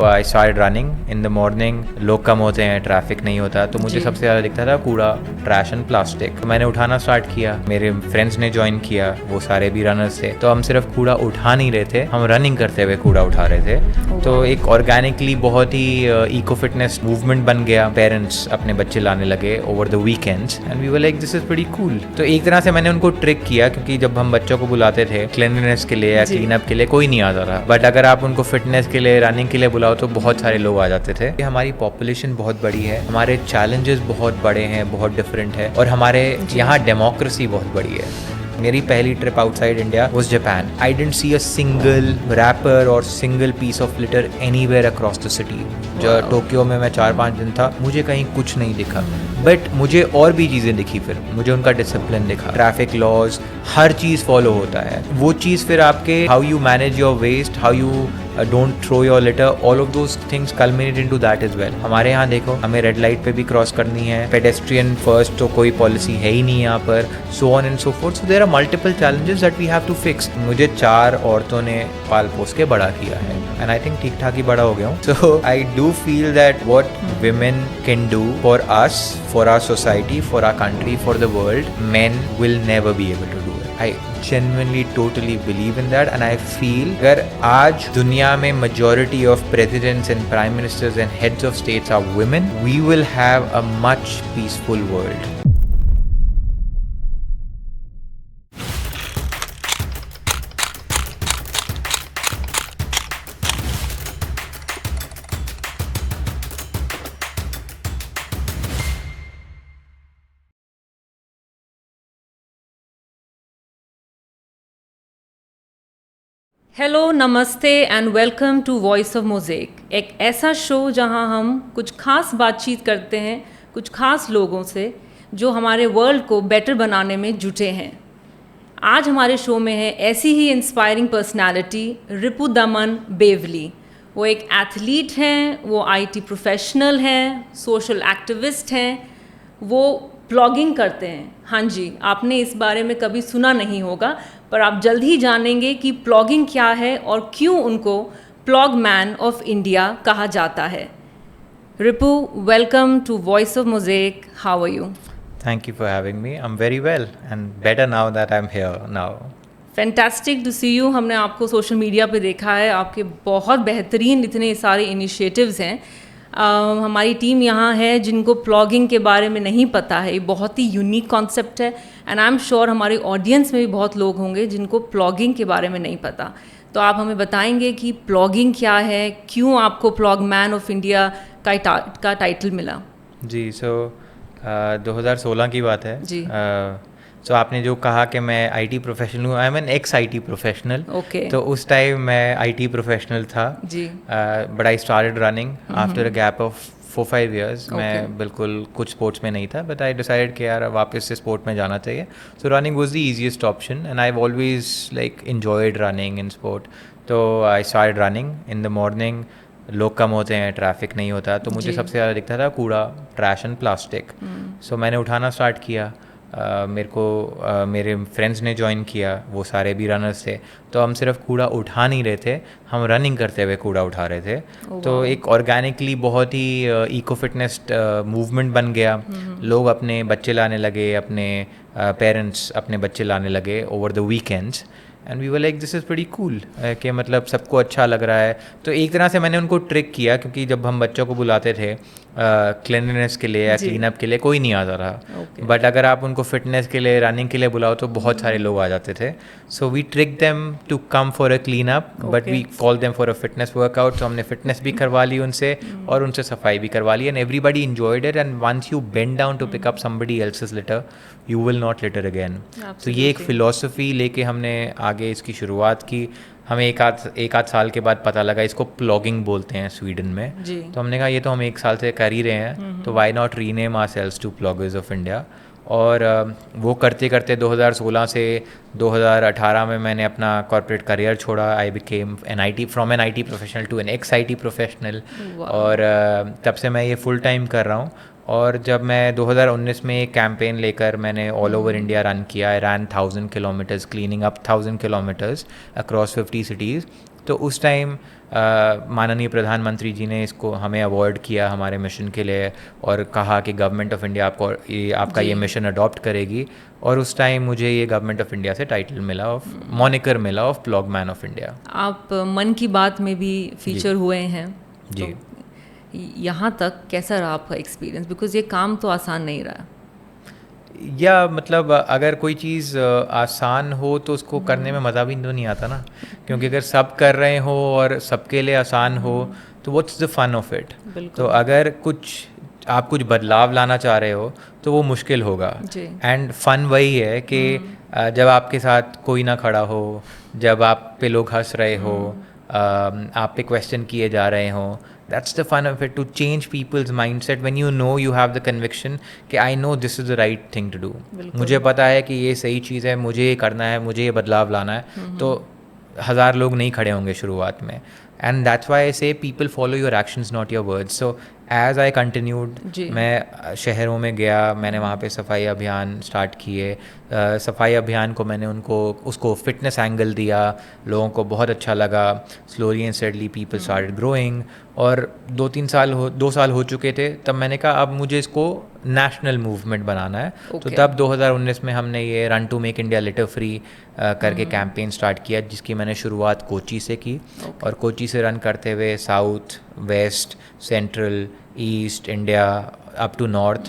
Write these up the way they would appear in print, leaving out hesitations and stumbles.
I started running in the morning. लोग कम होते हैं, ट्रैफिक नहीं होता, तो मुझे सबसे ज़्यादा दिखता था कूड़ा, ट्रैश एंड प्लास्टिक। तो मैंने उठाना स्टार्ट किया, मेरे फ्रेंड्स ने ज्वाइन किया, वो सारे भी रनर्स थे। तो हम सिर्फ कूड़ा उठा नहीं रहे थे, हम रनिंग करते हुए कूड़ा उठा रहे थे। तो एक ऑर्गेनिकली बहुत ही इको फिटनेस मूवमेंट बन गया। पेरेंट्स अपने बच्चे लाने लगे over the weekends and we were like this is pretty cool. तो एक तरह से मैंने उनको ट्रिक किया, क्योंकि जब हम बच्चों को बुलाते थे क्लीनलीनेस के लिए या क्लीन अप के लिए, कोई नहीं आता था। बट अगर आप उनको फिटनेस के लिए, रनिंग के लिए बुलाओ तो बहुत सारे लोग आ जाते थे। हमारी पॉपुलेशन बहुत बड़ी है, हमारे चैलेंजेस बहुत बड़े हैं, बहुत डिफरेंट है, और हमारे यहाँ डेमोक्रेसी बहुत बड़ी है। मेरी पहली trip outside India was Japan. I didn't see a single wrapper और single piece of litter anywhere across the city. जो टोक्यो में मैं 4-5 दिन था, मुझे कहीं कुछ नहीं दिखा। बट मुझे और भी चीज़ें दिखी। फिर मुझे उनका डिसिप्लिन दिखा, ट्रैफिक लॉज, हर चीज़ फॉलो होता है। वो चीज़ फिर आपके how you manage your waste, how you don't throw your litter, all of those things culminate into that is well. हमारे यहाँ देखो, हमें रेड लाइट पे भी क्रॉस करनी है, पेडेस्ट्रियन फर्स्ट तो कोई पॉलिसी है ही नहीं यहाँ पर, so on and so forth. So there are multiple challenges that we have to fix. मुझे 4 औरतों ने पाल पोस के बड़ा किया है, एंड आई थिंक ठीक ठाक ही बड़ा हो गया हूँ। So I do feel that what women can do for us, for our society, for our country, for the world, men will never be able to do it. I genuinely totally believe in that, and I feel अगर आज दुनिया में majority of presidents and prime ministers and heads of states are women, we will have a much peaceful world. Hello, नमस्ते and welcome to Voice of Mosaic, एक ऐसा show जहां हम कुछ खास बातचीत करते हैं कुछ खास लोगों से जो हमारे वर्ल्ड को बेटर बनाने में जुटे हैं। आज हमारे शो में है ऐसी ही इंस्पायरिंग पर्सनालिटी रिपु दमन बेवली। वो एक एथलीट हैं, वो आईटी प्रोफेशनल हैं, सोशल एक्टिविस्ट हैं, वो ब्लॉगिंग करते हैं। हाँ जी, आपने इस बारे में कभी सुना नहीं होगा, पर आप जल्द ही जानेंगे कि प्लॉगिंग क्या है और क्यों उनको प्लॉग मैन ऑफ इंडिया कहा जाता है। Ripu, welcome to Voice of Mosaic, how are you? Thank you for having me. I'm very well and better now that I'm here now. Fantastic to see you. हमने आपको social media पे देखा है, आपके बहुत बेहतरीन इतने सारे इनिशिएटिव्स हैं। हमारी टीम यहाँ है जिनको प्लॉगिंग के बारे में नहीं पता है। ये बहुत ही यूनिक कॉन्सेप्ट है, एंड आई एम श्योर हमारे ऑडियंस में भी बहुत लोग होंगे जिनको प्लॉगिंग के बारे में नहीं पता। तो आप हमें बताएंगे कि प्लॉगिंग क्या है, क्यों आपको प्लॉग मैन ऑफ इंडिया का टाइटल मिला? जी, सो 2016 की बात है जी। सो आपने जो कहा कि मैं आईटी प्रोफेशनल हूँ, I am an ex IT professional. Okay. तो उस टाइम मैं आईटी प्रोफेशनल था जी। But I started running after a gap of 4-5 years। मैं बिल्कुल कुछ स्पोर्ट्स में नहीं था, बट आई डिसाइडेड कि यार वापस से स्पोर्ट में जाना चाहिए। So running was the easiest option and I always like enjoyed running in sport. तो I started running in the morning. लोग कम होते हैं, ट्रैफिक नहीं होता, तो मुझे सबसे ज़्यादा दिखता था कूड़ा, ट्रैश एंड प्लास्टिक। सो मैंने उठाना स्टार्ट किया। मेरे को मेरे फ्रेंड्स ने ज्वाइन किया, वो सारे भी रनर्स थे। तो हम सिर्फ कूड़ा उठा नहीं रहे थे, हम रनिंग करते हुए कूड़ा उठा रहे थे। तो एक ऑर्गेनिकली बहुत ही इको फिटनेस मूवमेंट बन गया। लोग अपने बच्चे लाने लगे, अपने पेरेंट्स अपने बच्चे लाने लगे over the weekends, and we were like this is pretty cool कि मतलब सबको अच्छा लग रहा है। तो एक तरह से मैंने उनको ट्रिक किया, क्योंकि जब हम बच्चों को बुलाते थे क्लीनलीनेस के लिए या क्लीन अप के लिए, कोई नहीं आता था। बट अगर आप उनको फिटनेस के लिए, रनिंग के लिए बुलाओ तो बहुत सारे लोग आ जाते थे। So we trick them to come for a clean up, but we call them for a fitness workout. तो हमने फिटनेस भी करवा ली उनसे और उनसे सफाई भी करवा ली, and everybody enjoyed it। And once you bend down to pick up somebody else's litter, you will not litter again। तो ये एक फिलॉसफी लेके हमने आगे इसकी शुरुआत की। हमें एक आध साल के बाद पता लगा इसको प्लॉगिंग बोलते हैं स्वीडन में। तो हमने कहा ये तो हम 1 साल से कर ही रहे हैं, तो why not rename ourselves to ploggers of India. और वो करते करते 2016 से 2018 में मैंने अपना कॉर्पोरेट करियर छोड़ा। I became from an IT professional to an ex IT professional, और तब से मैं ये फुल टाइम कर रहा हूँ। और जब मैं 2019 में एक कैंपेन लेकर मैंने ऑल ओवर इंडिया रन किया, I run 1000 kilometres, cleaning up 1000 kilometres across 50 cities। तो उस टाइम माननीय प्रधानमंत्री जी ने इसको हमें अवॉर्ड किया हमारे मिशन के लिए और कहा कि गवर्नमेंट ऑफ इंडिया आपको आपका ये मिशन अडॉप्ट करेगी, और उस टाइम मुझे ये गवर्नमेंट ऑफ इंडिया से टाइटल मिला, ऑफ मॉनिकर मिला of plough man of India. आप मन की बात में भी फीचर हुए हैं जी। तो यहाँ तक कैसा रहा आपका एक्सपीरियंस, बिकॉज ये काम तो आसान नहीं रहा। या मतलब अगर कोई चीज़ आसान हो तो उसको करने में मज़ा भी तो नहीं आता ना, क्योंकि अगर सब कर रहे हो और सबके लिए आसान हो तो what's the fun of it. तो अगर आप कुछ बदलाव लाना चाह रहे हो तो वो मुश्किल होगा। एंड फन वही है कि जब आपके साथ कोई ना खड़ा हो, जब आप पे लोग हंस रहे हो, आप पे क्वेश्चन किए जा रहे हो, that's the fun of it, to change people's mindset when you know you have the conviction कि I know this is the right thing to do। मुझे पता है कि ये सही चीज़ है, मुझे ये करना है, मुझे ये बदलाव लाना है, तो 1000 लोग नहीं खड़े होंगे शुरुआत में। And that's why I say people follow your actions not your words. So as I continued, मैं शहरों में गया, मैंने वहाँ पे सफाई अभियान स्टार्ट किए। सफाई अभियान को मैंने उसको फिटनेस एंगल दिया, लोगों को बहुत अच्छा लगा। Slowly and steadily people started growing, और 2 साल हो चुके थे तब मैंने कहा अब मुझे इसको नेशनल मूवमेंट बनाना है। तो तब 2019 में हमने ये run to make India litter free करके कैंपेन स्टार्ट किया, जिसकी मैंने शुरुआत कोची से की। और कोची से रन करते हुए south, west, central, east India up to north,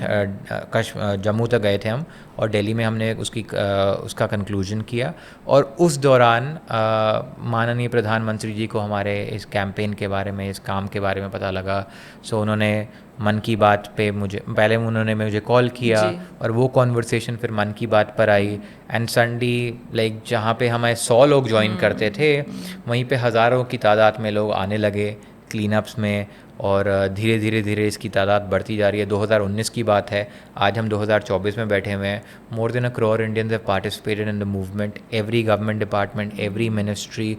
Jammu तक गए थे हम, और दिल्ली में हमने उसका कंक्लूजन किया। और उस दौरान माननीय प्रधानमंत्री जी को हमारे इस कैंपेन के बारे में, इस काम के बारे में पता लगा। सो उन्होंने मन की बात पे उन्होंने मुझे कॉल किया, और वो कॉन्वर्सेशन फिर मन की बात पर आई। एंड सडनली लाइक जहाँ पे हमें 100 लोग ज्वाइन करते थे, वहीं पे हज़ारों की तादाद में लोग आने लगे क्लीनअप्स में, और धीरे धीरे इसकी तादाद बढ़ती जा रही है। 2019 की बात है, आज हम 2024 में बैठे हुए हैं। More than 1 crore Indians have participated in the movement. Every government department, every ministry,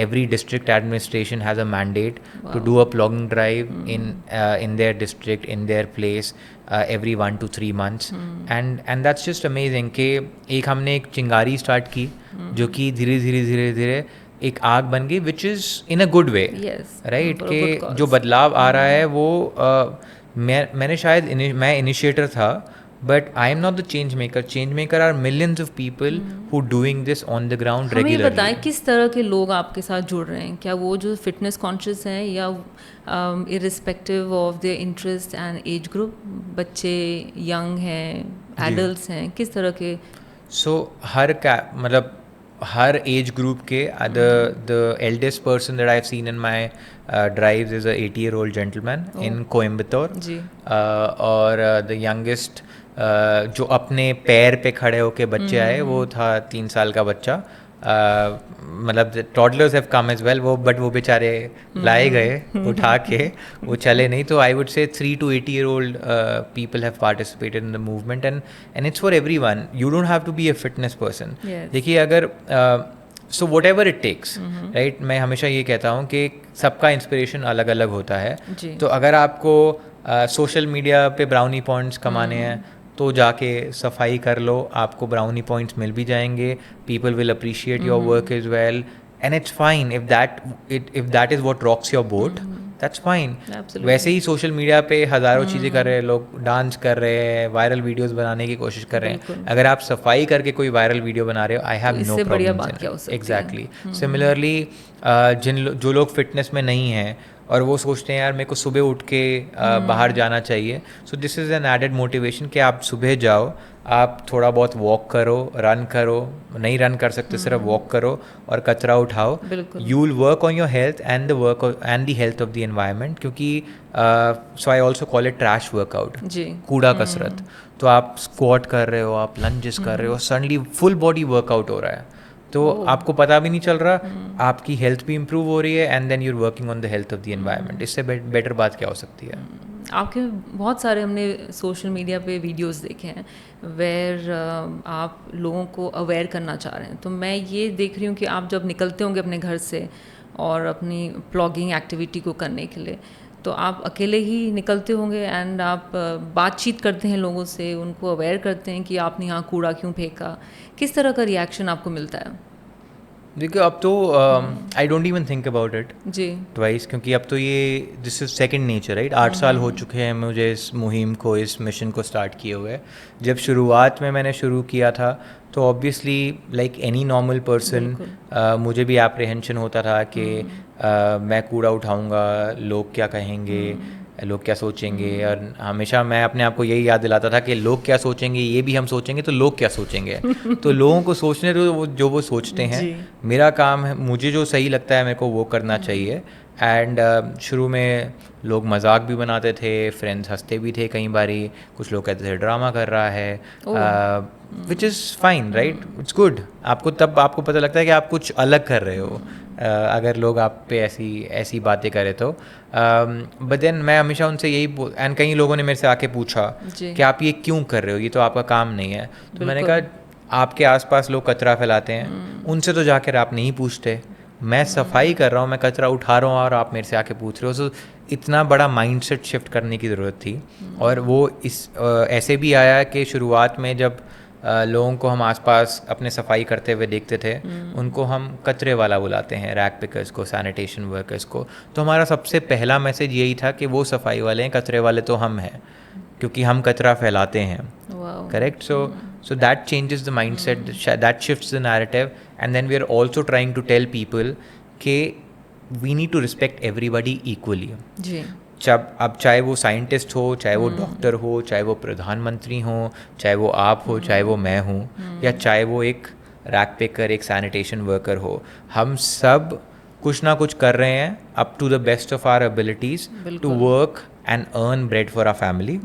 every district administration has a mandate to do a plogging drive in their district, in their place, every 1 to 3 months। and that's just amazing कि हमने एक चिंगारी start की, जो कि धीरे धीरे एक आग बन गई, which is in a good way, right. कि जो बदलाव आ रहा है वो मैं इनिशिएटर था, but I am not the change maker are millions of people who doing this on the ground regularly. हमें बताएं किस तरह के लोग आपके साथ जुड़ रहे हैं, क्या वो जो फिटनेस कॉन्शियस हैं, या irrespective of their interest and age group, बच्चे, यंग हैं, एडल्ट्स हैं, किस तरह के? मतलब हर एज ग्रुप के, the eldest person that I've seen in my drives is a 80-year-old gentleman in Coimbatore। और the youngest जो अपने पैर पे खड़े होके बच्चे आए, वो था 3 साल का बच्चा। मतलब toddlers have come as well, वो बेचारे लाए गए उठा के, वो चले नहीं। तो I would say 3 to 80-year-old people have participated in the movement, and it's for everyone। you don't have to be a fitness person। देखिए अगर so whatever it takes, right. मैं हमेशा ये कहता हूँ कि सबका इंस्पिरेशन अलग अलग होता है। तो अगर आपको सोशल मीडिया पे ब्राउनी पॉइंट्स कमाने हैं तो जाके सफाई कर लो, आपको ब्राउनी पॉइंट्स मिल भी जाएंगे। People will appreciate your work is well, and it's fine if that is what rocks your boat, that's fine. वैसे ही सोशल मीडिया पे हज़ारों चीज़ें कर रहे हैं लोग, डांस कर रहे हैं, वायरल वीडियोस बनाने की कोशिश कर रहे हैं। अगर आप सफाई करके कोई वायरल वीडियो बना रहे हो, I have no problem. Exactly. Similarly जो लोग फिटनेस में नहीं हैं और वो सोचते हैं यार मेरे को सुबह उठ के बाहर जाना चाहिए, so this is an added motivation कि आप सुबह जाओ, आप थोड़ा बहुत वॉक करो, रन करो, नहीं रन कर सकते सिर्फ वॉक करो और कचरा उठाओ। You will work on your health and the health of the environment, क्योंकि so I also call it trash workout, कूड़ा कसरत। तो आप स्क्वाट कर रहे हो, आप लंजेस कर रहे हो, सडनली फुल बॉडी वर्कआउट हो रहा है, तो आपको पता भी नहीं चल रहा, आपकी हेल्थ भी इम्प्रूव हो रही है, and then you are working on the health of the environment. इससे बेटर बात क्या हो सकती है? आपके बहुत सारे हमने सोशल मीडिया पे वीडियोस देखे हैं वेयर आप लोगों को अवेयर करना चाह रहे हैं। तो मैं ये देख रही हूँ कि आप जब निकलते होंगे अपने घर से और अपनी प्लॉगिंग एक्टिविटी को करने के लिए, तो आप अकेले ही निकलते होंगे एंड आप बातचीत करते हैं लोगों से, उनको अवेयर करते हैं कि आपने यहाँ कूड़ा क्यों फेंका। किस तरह का रिएक्शन आपको मिलता है? देखिए अब तो I don't even think about it जी ट्वाइस, क्योंकि अब तो ये this is second nature, right. 8 साल हो चुके हैं मुझे इस मुहिम को, इस मिशन को स्टार्ट किए हुए। जब शुरुआत में मैंने शुरू किया था तो obviously like any normal person मुझे भी एप्रीहेंशन होता था कि मैं कूड़ा उठाऊंगा, लोग क्या कहेंगे, लोग क्या सोचेंगे। और हमेशा मैं अपने आप को यही याद दिलाता था कि लोग क्या सोचेंगे, ये भी हम सोचेंगे तो लोग क्या सोचेंगे। तो लोगों को सोचने दो जो वो सोचते हैं। मेरा काम है, मुझे जो सही लगता है मेरे को वो करना चाहिए। एंड शुरू में लोग मजाक भी बनाते थे, फ्रेंड्स हंसते भी थे कई बारी, कुछ लोग कहते थे ड्रामा कर रहा है, which is fine, right, it's good. आपको पता लगता है कि आप कुछ अलग कर रहे हो अगर लोग आप पे ऐसी बातें करें तो। बट देन मैं हमेशा उनसे यही एंड कई लोगों ने मेरे से आके पूछा कि आप ये क्यों कर रहे हो, ये तो आपका काम नहीं है। तो मैंने कहा आपके आसपास लोग कचरा फैलाते हैं, उनसे तो जाकर आप नहीं पूछते। मैं सफाई कर रहा हूँ, मैं कचरा उठा रहा हूँ और आप मेरे से आके पूछ रहे हो। सो इतना बड़ा माइंडसेट शिफ्ट करने की ज़रूरत थी। और वो ऐसे भी आया कि शुरुआत में जब लोगों को हम आसपास अपने सफाई करते हुए देखते थे, उनको हम कचरे वाला बुलाते हैं, रैक पिकर्स को, सैनिटेशन वर्कर्स को। तो हमारा सबसे पहला मैसेज यही था कि वो सफाई वाले हैं, कचरे वाले तो हम हैं, क्योंकि हम कचरा फैलाते हैं। Correct. So that changes the mindset, that shifts the narrative, and then we are also trying to tell people कि we need to respect everybody equally. जी अब चाहे वो साइंटिस्ट हो, चाहे वो डॉक्टर हो, चाहे वो प्रधानमंत्री हो, चाहे वो आप हो, चाहे वो मैं हूँ, या चाहे वो एक रैक पिकर, एक सैनिटेशन वर्कर हो, हम सब कुछ ना कुछ कर रहे हैं up to the best of our abilities to work and earn bread for our family.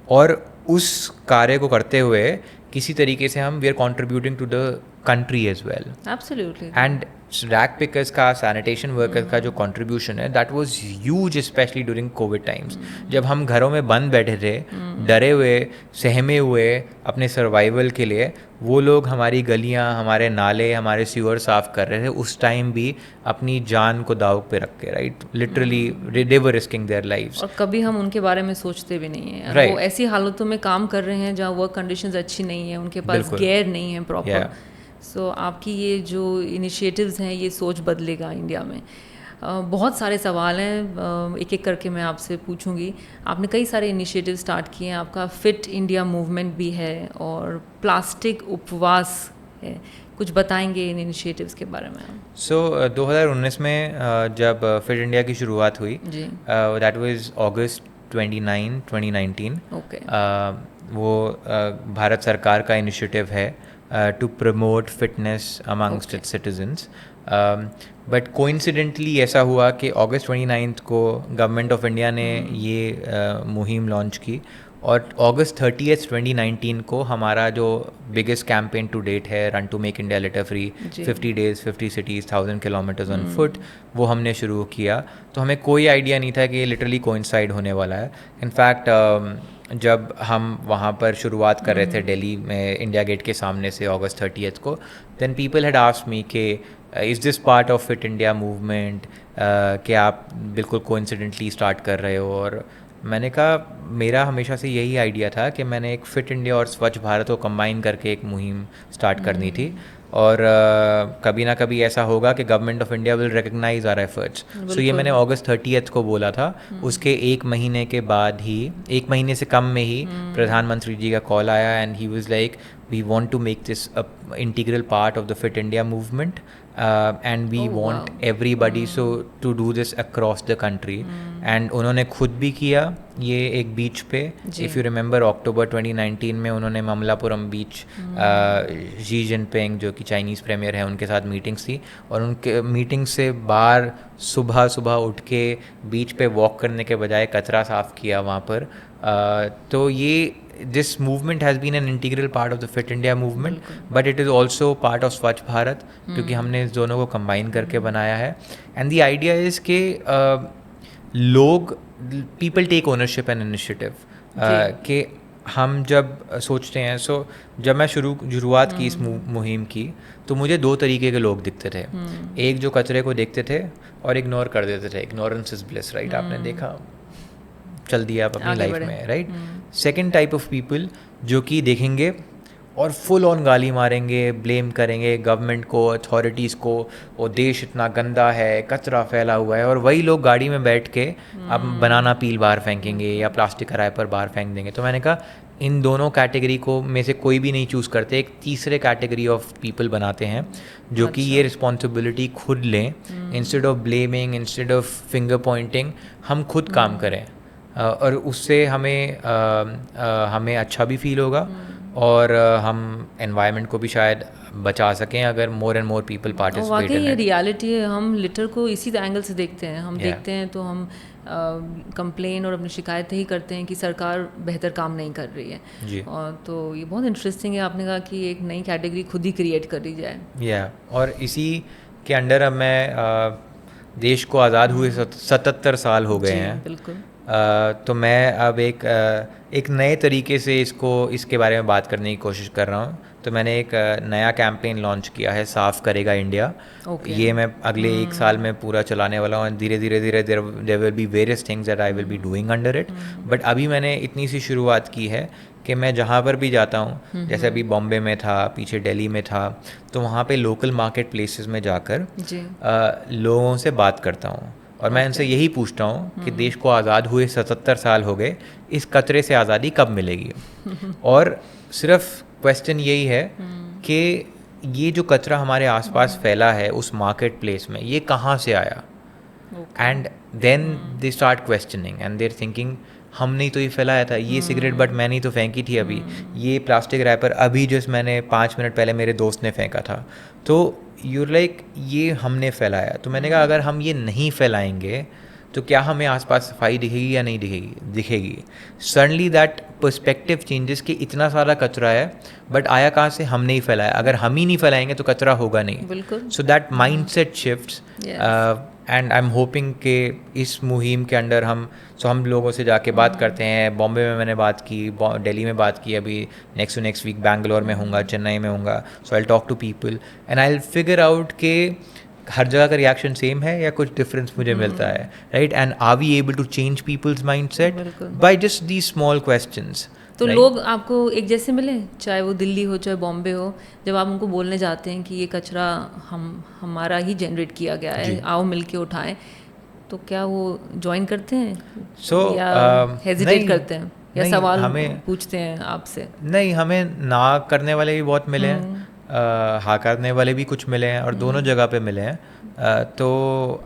और उस कार्य को करते हुए किसी तरीके से हम we are contributing to the country as well. Absolutely. And rag pickers का, सैनिटेशन वर्कर्स का जो कंट्रीब्यूशन है, that was huge, especially during Covid times, जब हम घरों में बंद बैठे थे, डरे हुए, सहमे हुए अपने सर्वाइवल के लिए। वो लोग हमारी गलियां, हमारे नाले, हमारे सीवर साफ कर रहे थे, उस टाइम भी अपनी जान को दाव पे रख के, right, literally they were risking their lives. और कभी हम उनके बारे में सोचते भी नहीं है। Right. वो ऐसी हालतों में काम कर रहे हैं जहाँ वर्क कंडीशंस अच्छी नहीं है, उनके पास गेयर नहीं है प्रॉपर। सो आपकी ये जो इनिशिएटिव्स हैं, ये सोच बदलेगा इंडिया में। बहुत सारे सवाल हैं, एक एक करके मैं आपसे पूछूंगी। आपने कई सारे इनिशिएटिव स्टार्ट किए हैं, आपका फिट इंडिया मूवमेंट भी है और प्लास्टिक उपवास है, कुछ बताएंगे इन इनिशिएटिव्स के बारे में? 2019 में जब फिट इंडिया की शुरुआत हुई, जी, दैट वाज अगस्त 29, 2019। ओके। वो भारत सरकार का इनिशिएटिव है to promote fitness amongst its citizens. But coincidentally ऐसा हुआ कि अगस्त 29 को गवर्नमेंट ऑफ इंडिया ने ये मुहिम लॉन्च की, और अगस्त 30, 2019 को हमारा जो बिगेस्ट कैंपेन टू डेट है, run to make India litter free, 50 days 50 cities 1000 kilometers on foot, वो हमने शुरू किया। तो हमें कोई आइडिया नहीं था कि ये लिटरली कोइंसाइड होने वाला है। इनफैक्ट जब हम वहाँ पर शुरुआत कर रहे थे दिल्ली में इंडिया गेट के सामने से अगस्त 30 को, then people had asked me कि is this part of Fit India Movement, कि आप बिल्कुल कोइंसिडेंटली स्टार्ट कर रहे हो। और मैंने कहा मेरा हमेशा से यही आइडिया था कि मैंने एक फिट इंडिया और स्वच्छ भारत को कंबाइन करके एक मुहिम स्टार्ट करनी थी। और कभी ना कभी ऐसा होगा कि Government of India will recognize our efforts. So ये मैंने अगस्त 30 को बोला था। उसके एक महीने के बाद ही, एक महीने से कम में ही प्रधानमंत्री जी का कॉल आया, and he was like we want to make this a integral part of the Fit India movement, and we want everybody so to do this across the country. And उन्होंने खुद भी किया ये एक बीच पे। इफ़ यू रिमेंबर अक्टूबर 2019 में उन्होंने ममलापुरम बीच Xi Jinping जो कि चाइनीज़ प्रीमियर है उनके साथ मीटिंग्स थी, और उनके मीटिंग से बाहर सुबह सुबह उठ के बीच पे वॉक करने के बजाय कचरा साफ़ किया वहाँ पर। तो ये this movement has been an integral part of the Fit India movement, but it is also part of Swachh Bharat, क्योंकि हमने इस दोनों को combine करके बनाया है। And the idea is कि लोग people take ownership and initiative, कि हम जब सोचते हैं। सो जब मैं शुरुआत की इस मुहिम की, तो मुझे दो तरीके के लोग दिखते थे। एक जो कचरे को देखते थे और इग्नोर कर देते थे, ignorance is bliss, right? आपने देखा, चल दिया आप अपनी लाइफ में, right. Second type of people जो कि देखेंगे और फुल ऑन गाली मारेंगे, ब्लेम करेंगे गवर्नमेंट को, अथॉरिटीज़ को, वो देश इतना गंदा है, कचरा फैला हुआ है, और वही लोग गाड़ी में बैठ के अब बनाना पील बाहर फेंकेंगे या प्लास्टिक का रैपर बाहर फेंक देंगे। तो मैंने कहा इन दोनों कैटेगरी को में से कोई भी नहीं चूज़ करते, एक तीसरे कैटेगरी ऑफ पीपल बनाते हैं जो कि ये रिस्पॉन्सिबिलिटी खुद लें, instead of blaming, instead of finger Poynting, हम खुद काम करें, और उससे हमें अच्छा भी फील होगा, और हम एनवायरनमेंट को भी शायद बचा सकें अगर more and more people participate. वाकई ये रियलिटी है, हम लिटर को इसी एंगल से देखते हैं, हम देखते हैं तो हम कंप्लेन और अपनी शिकायतें ही करते हैं कि सरकार बेहतर काम नहीं कर रही है जी। और तो ये बहुत इंटरेस्टिंग है, आपने कहा कि एक नई कैटेगरी खुद ही क्रिएट कर दी जाए। और इसी के अंडर अब मैं देश को आज़ाद हुए 77 साल हो गए हैं। बिल्कुल। तो मैं अब एक नए तरीके से इसके बारे में बात करने की कोशिश कर रहा हूँ। तो मैंने एक नया कैंपेन लॉन्च किया है, साफ़ करेगा इंडिया। ये मैं अगले 1 साल में पूरा चलाने वाला हूँ, धीरे धीरे there will be various things that I will be doing under it. But अभी मैंने इतनी सी शुरुआत की है कि मैं जहाँ पर भी जाता हूँ, जैसे अभी बॉम्बे में था, पीछे दिल्ली में था, तो वहाँ पे लोकल मार्केट प्लेसेस में जाकर लोगों से बात करता हूँ, और मैं इनसे यही पूछता हूँ कि देश को आज़ाद हुए 77 साल हो गए, इस कचरे से आज़ादी कब मिलेगी? और सिर्फ क्वेश्चन यही है कि ये जो कचरा हमारे आसपास फैला है उस मार्केट प्लेस में, ये कहाँ से आया? And then they start questioning and their thinking हमने ही तो ये फैलाया था, ये सिगरेट बट मैंने ही तो फेंकी थी अभी, ये प्लास्टिक रैपर अभी जो मैंने 5 मिनट पहले मेरे दोस्त ने फेंका था। तो यूर लाइक ये हमने फैलाया। तो मैंने कहा अगर हम ये नहीं फैलाएंगे तो क्या हमें आसपास सफाई दिखेगी या नहीं दिखेगी? सडनली दैट पर्सपेक्टिव चेंजेस कि इतना सारा कचरा है बट आया कहाँ से? हमने ही फैलाया। अगर हम ही नहीं फैलाएंगे तो कचरा होगा नहीं। बिल्कुल। So that mindset shifts, and I am hoping कि इस मुहिम के अंडर हम लोगों से जाके बात करते हैं। बॉम्बे में मैंने बात की, दिल्ली में बात की, अभी नेक्स्ट वीक बैंगलोर में होऊंगा, चेन्नई में होऊंगा। So I talk to people and I will figure out कि हर जगह का रिएक्शन सेम है या कुछ डिफरेंस मुझे मिलता है, right? And are we able to change people's mindset by just these small questions? तो लोग आपको एक जैसे मिले, चाहे वो दिल्ली हो चाहे बॉम्बे हो, जब आप उनको बोलने जाते हैं कि ये कचरा हमारा ही जनरेट किया गया है, आओ मिलके उठाएं, तो क्या वो ज्वाइन करते हैं या हेजिटेट करते हैं या सवाल पूछते हैं आपसे? नहीं, हमें ना करने वाले भी बहुत मिले हैं, हाँ करने वाले भी कुछ मिले हैं, और दोनों जगह पे मिले हैं। तो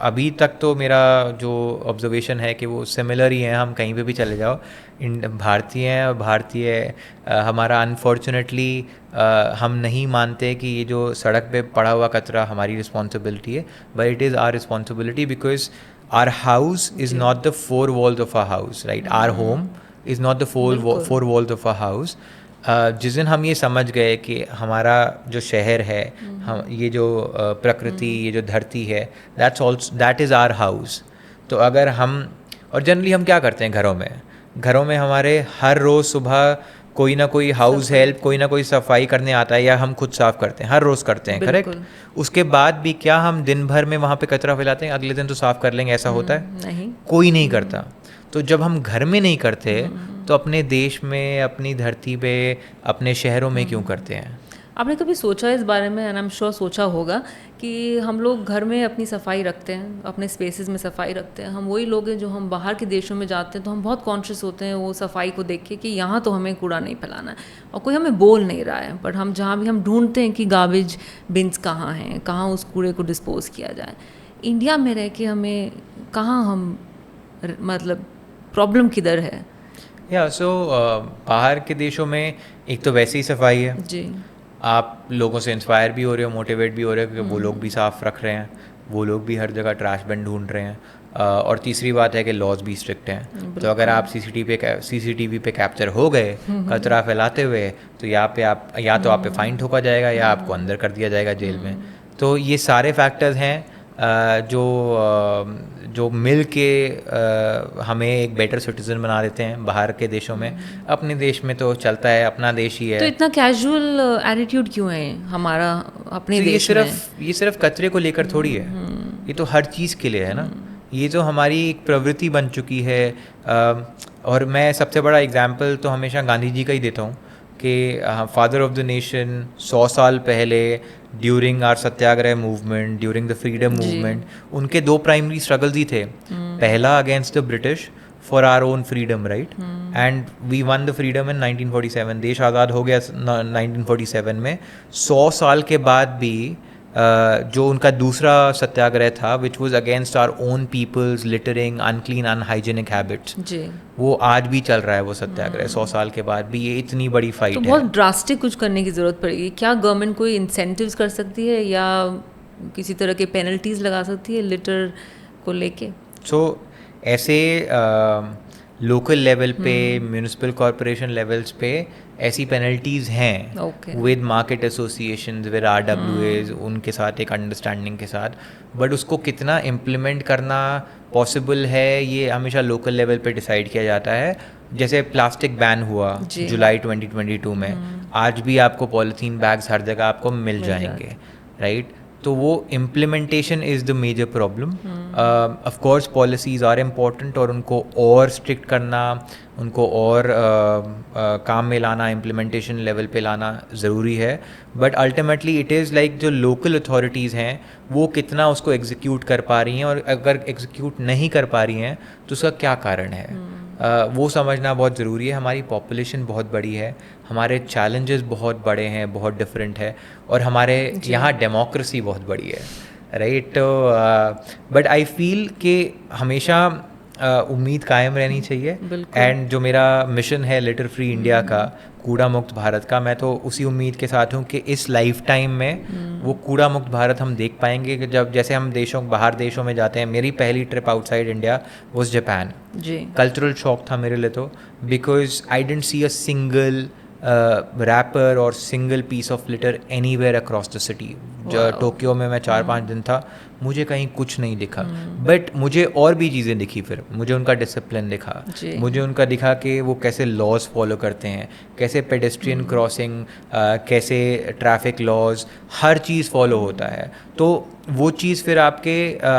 अभी तक तो मेरा जो ऑब्जर्वेशन है कि वो सिमिलर ही हैं। हम कहीं पे भी चले जाओ, भारतीय हैं, और भारतीय हमारा अनफॉर्चुनेटली हम नहीं मानते कि ये जो सड़क पे पड़ा हुआ कचरा हमारी रिस्पॉन्सिबिलिटी है, but it is our responsibility because our house is not the 4 walls of our house, right? Our home is not the 4 walls of our house. जिस दिन हम ये समझ गए कि हमारा जो शहर है, हम ये जो प्रकृति, ये जो धरती है, दैट इज़ आवर हाउस। तो अगर हम, और जनरली हम क्या करते हैं घरों में हमारे हर रोज़ सुबह कोई ना कोई हाउस हेल्प, कोई ना कोई सफाई करने आता है, या हम खुद साफ़ करते हैं, हर रोज़ करते हैं, करेक्ट? उसके बाद भी क्या हम दिन भर में वहाँ पे कचरा फैलाते हैं, अगले दिन तो साफ़ कर लेंगे, ऐसा होता है? नहीं, कोई नहीं करता। तो जब हम घर में नहीं करते तो अपने देश में, अपनी धरती पे, अपने शहरों में क्यों करते हैं? आपने कभी सोचा इस बारे में? एंड आई एम श्योर सोचा होगा कि हम लोग घर में अपनी सफाई रखते हैं, अपने स्पेसेस में सफाई रखते हैं। हम वही लोग हैं जो हम बाहर के देशों में जाते हैं तो हम बहुत कॉन्शियस होते हैं वो सफाई को देख के कि यहाँ तो हमें कूड़ा नहीं फैलाना है, और कोई हमें बोल नहीं रहा है, बट हम जहाँ भी हम ढूंढते हैं कि गार्बेज बिन्स कहाँ हैं, कहाँ उस कूड़े को डिस्पोज किया जाए। इंडिया में रह के हमें कहाँ हम मतलब प्रॉब्लम किधर है? बाहर के देशों में एक तो वैसे ही सफाई है जी, आप लोगों से इंस्पायर भी हो रहे हो, मोटिवेट भी हो रहे हो, क्योंकि वो लोग भी साफ़ रख रहे हैं, वो लोग भी हर जगह ट्रैश बिन ढूंढ रहे हैं। और तीसरी बात है कि लॉज भी स्ट्रिक्ट हैं। तो अगर आप सीसीटीवी पे कैप्चर हो गए कचरा फैलाते हुए, तो या तो आप पे फाइन ठोका जाएगा या आपको अंदर कर दिया जाएगा जेल में। तो ये सारे फैक्टर्स हैं जो मिल के हमें एक बेटर सिटीजन बना देते हैं बाहर के देशों में। अपने देश में तो चलता है, अपना देश ही है। तो इतना कैजुअल एटीट्यूड क्यों है हमारा अपने देश में? ये सिर्फ कचरे को लेकर थोड़ी है, ये तो हर चीज़ के लिए है ना। ये तो हमारी एक प्रवृत्ति बन चुकी है। और मैं सबसे बड़ा एग्जाम्पल तो हमेशा गांधी जी का ही देता हूँ के फादर ऑफ द नेशन 100 साल पहले during our Satyagraha movement, during the freedom movement, उनके दो प्राइमरी स्ट्रगल्स ही थे. पहला against the British for our own freedom, right, and we won the freedom in 1947. देश आज़ाद हो गया 1947 में. 100 साल के बाद भी जो उनका दूसरा सत्याग्रह था which was against our own people's littering, unclean, unhygienic habits, वो आज भी चल रहा है वो सत्याग्रह 100 साल के बाद भी. ये इतनी बड़ी फाइट तो है. बहुत ड्रास्टिक कुछ करने की ज़रूरत पड़ेगी. क्या गवर्नमेंट कोई इंसेंटिव्स कर सकती है या किसी तरह के पेनल्टीज लगा सकती है लिटर को लेके? ऐसे लोकल लेवल पे, म्यूनिसिपल कॉरपोरेशन लेवल्स पे ऐसी पेनल्टीज़ हैं with market associations, with RWAs, उनके साथ एक अंडरस्टैंडिंग के साथ. बट उसको कितना इम्प्लीमेंट करना पॉसिबल है ये हमेशा लोकल लेवल पे डिसाइड किया जाता है. जैसे प्लास्टिक बैन हुआ जुलाई 2022 में, आज भी आपको पॉलीथीन बैग्स हर जगह आपको मिल जाएंगे, राइट. तो वो implementation is the major problem. Of course policies are important और उनको और स्ट्रिक्ट करना, उनको और काम में लाना, इम्प्लीमेंटेशन लेवल पे लाना ज़रूरी है. But ultimately it is like जो लोकल अथॉरिटीज़ हैं वो कितना उसको एग्जीक्यूट कर पा रही हैं, और अगर एग्जीक्यूट नहीं कर पा रही हैं तो उसका क्या कारण है. वो समझना बहुत ज़रूरी है. हमारी पॉपुलेशन बहुत बड़ी है, हमारे चैलेंजेस बहुत बड़े हैं, बहुत डिफरेंट है, और हमारे यहाँ डेमोक्रेसी बहुत बड़ी है, राइट. तो बट आई फील कि हमेशा उम्मीद कायम रहनी चाहिए. एंड जो मेरा मिशन है लिटर फ्री इंडिया का, कूड़ा मुक्त भारत का, मैं तो उसी उम्मीद के साथ हूँ कि इस लाइफ टाइम में वो कूड़ा मुक्त भारत हम देख पाएंगे. कि जब जैसे हम बाहर देशों में जाते हैं, मेरी पहली trip outside India was Japan. Cultural shock था मेरे लिए तो, because I didn't see a single wrapper और single piece of litter anywhere across the city. Tokyo में मैं 4-5 दिन था, मुझे कहीं कुछ नहीं दिखा. बट मुझे और भी चीज़ें दिखी. फिर मुझे उनका डिसिप्लिन दिखा, मुझे उनका दिखा कि वो कैसे लॉज फॉलो करते हैं, कैसे पेडेस्ट्रियन क्रॉसिंग, कैसे ट्रैफिक लॉज, हर चीज़ फॉलो होता है. तो वो चीज़ फिर आपके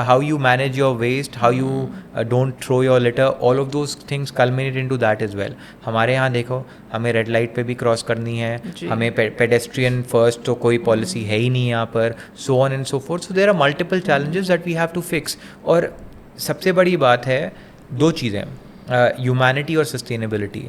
how you manage your waste, how you don't throw your litter, all of those things culminate into that is well. हमारे यहाँ देखो, हमें रेड लाइट पे भी क्रॉस करनी है, हमें पेडेस्ट्रियन फर्स्ट तो कोई पॉलिसी है ही नहीं यहाँ पर, so on and so forth. So there are multiple challenges that we have to fix. और सबसे बड़ी बात है दो चीज़ें, ह्यूमैनिटी और सस्टेनेबिलिटी.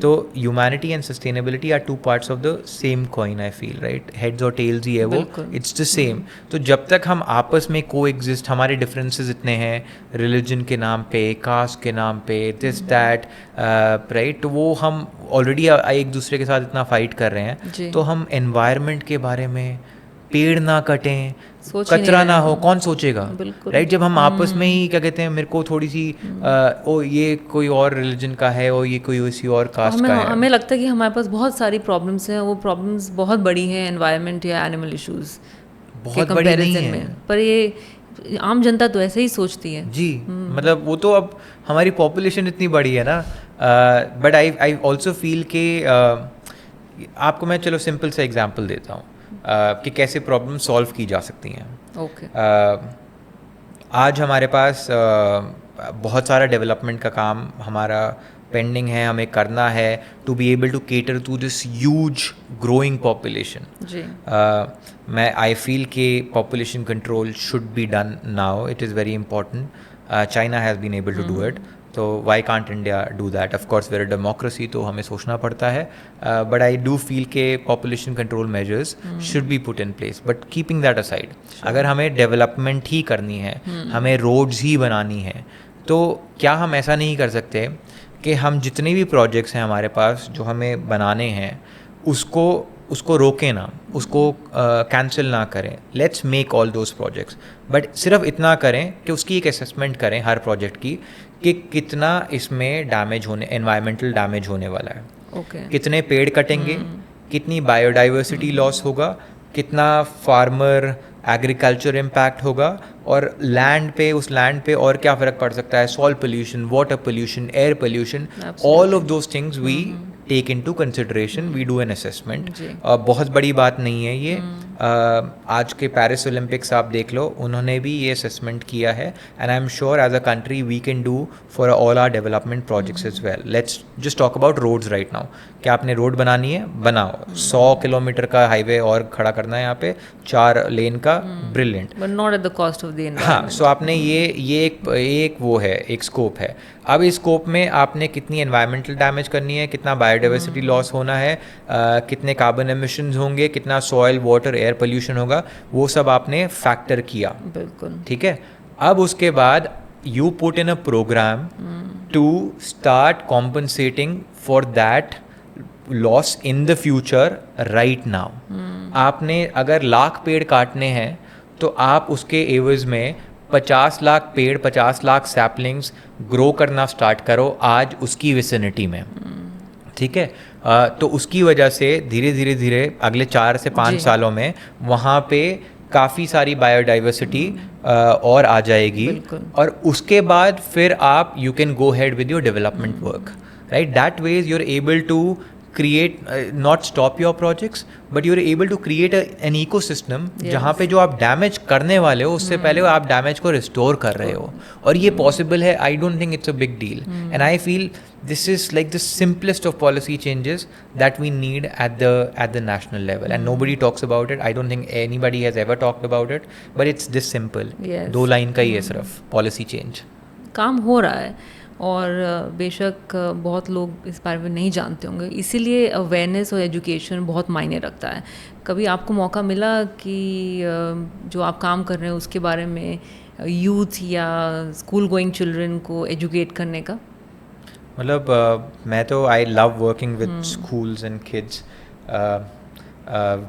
तो humanity and sustainability are two parts of the same coin, I feel, right. Heads और टेल्स ही है वो, इट्स द सेम. तो जब तक हम आपस में को एग्जिस्ट, हमारे डिफरेंसेस इतने हैं रिलीजन के नाम पे, कास्ट के नाम पे, दिस दैट, राइट, तो वो हम ऑलरेडी एक दूसरे के साथ इतना फाइट कर रहे हैं. तो हम एनवायरनमेंट के बारे में, पेड़ ना कटें, कचरा ना हो, कौन सोचेगा, राइट. जब हम आपस में ही क्या कहते हैं, मेरे को थोड़ी सी ओ ये कोई और रिलीजन का है, और ये कोई किसी और कास्ट का है. हमें लगता है कि हमारे पास बहुत सारी प्रॉब्लम्स हैं, वो प्रॉब्लम्स बहुत बड़ी हैं, एनवायरनमेंट या एनिमल इश्यूज बहुत बड़ी नहीं है. पर ये आम जनता तो ऐसे ही सोचती है जी. मतलब वो तो अब हमारी पॉपुलेशन इतनी बड़ी है ना. बट आई ऑल्सो फील के आपको मैं चलो सिंपल सा एग्जाम्पल देता हूँ कि कैसे प्रॉब्लम सॉल्व की जा सकती हैं. आज हमारे पास बहुत सारा डेवलपमेंट का काम हमारा पेंडिंग है, हमें करना है to be able to cater to this huge growing population. मैं आई फील कि population control should be done now. It is very important. China has been able to do it, तो why can't India do that. Of course we're democracy, तो हमें सोचना पड़ता है. But I do feel के population control measures should be put in place. But keeping that aside, अगर हमें development ही करनी है, हमें रोड्स ही बनानी है, तो क्या हम ऐसा नहीं कर सकते कि हम जितने भी प्रोजेक्ट्स हैं हमारे पास जो हमें बनाने हैं, उसको रोकें ना, उसको कैंसिल ना करें. Let's make all those projects, but सिर्फ इतना करें कि उसकी एक असेसमेंट करें हर प्रोजेक्ट की कि कितना इसमें डैमेज होने, एनवायरमेंटल डैमेज होने वाला है, कितने पेड़ कटेंगे, कितनी बायोडाइवर्सिटी लॉस होगा, कितना फार्मर एग्रीकल्चर इम्पैक्ट होगा, और लैंड पे, उस लैंड पे और क्या फ़र्क पड़ सकता है, soil pollution, water pollution, air pollution, all of those things we take into consideration, we do an assessment. बहुत बड़ी बात नहीं है ये. आज के पेरिस ओलंपिक्स आप देख लो, उन्होंने भी ये असेसमेंट किया है, and I am sure as a country we can do for all our development projects as well. Let's just talk about roads right now. क्या आपने रोड बनानी है, बनाओ. 100 किलोमीटर का हाईवे और खड़ा करना है यहाँ पे, 4 लेन का, brilliant. But not at the cost of the हाँ, एनवायरनमेंट. सो आपने ये एक वो है, एक स्कोप है. अब इस स्कोप में आपने कितनी एनवायरमेंटल डैमेज करनी है, कितना बायोडाइवर्सिटी लॉस होना है, कितने कार्बन एमिशंस होंगे, कितना सॉइल, वाटर, एयर पोल्यूशन होगा, वो सब आपने फैक्टर किया. बिल्कुल. ठीक है. अब उसके बाद you put in a programme to start compensating for that loss in the future right now. आपने अगर 1,00,000 पेड़ काटने हैं तो आप उसके एवज में 50 लाख पेड़, 50 लाख सैपलिंग्स ग्रो करना स्टार्ट करो आज उसकी विसिनिटी में. ठीक है. तो उसकी वजह से धीरे धीरे धीरे अगले 4 से 5 सालों में वहाँ पे काफ़ी सारी बायोडाइवर्सिटी और आ जाएगी. और उसके बाद फिर आप you can go head with your development work, right. That ways you are able to create not stop your projects but you're able to create an ecosystem जहाँ पे जो आप डैमेज करने वाले हो उससे पहले आप डैमेज को रिस्टोर कर रहे हो. और ये पॉसिबल है. I don't think it's a big deal, and I feel this is like the simplest of policy changes that we need at the national level, and nobody talks about it. I don't think anybody has ever talked about it, but it's this simple. 2 line का ही है सिर्फ policy change. काम हो रहा है और बेशक बहुत लोग इस बारे में नहीं जानते होंगे, इसीलिए अवेयरनेस और एजुकेशन बहुत मायने रखता है. कभी आपको मौका मिला कि जो आप काम कर रहे हैं उसके बारे में यूथ या स्कूल गोइंग चिल्ड्रन को एजुकेट करने का? मतलब मैं तो I love working with schools and kids.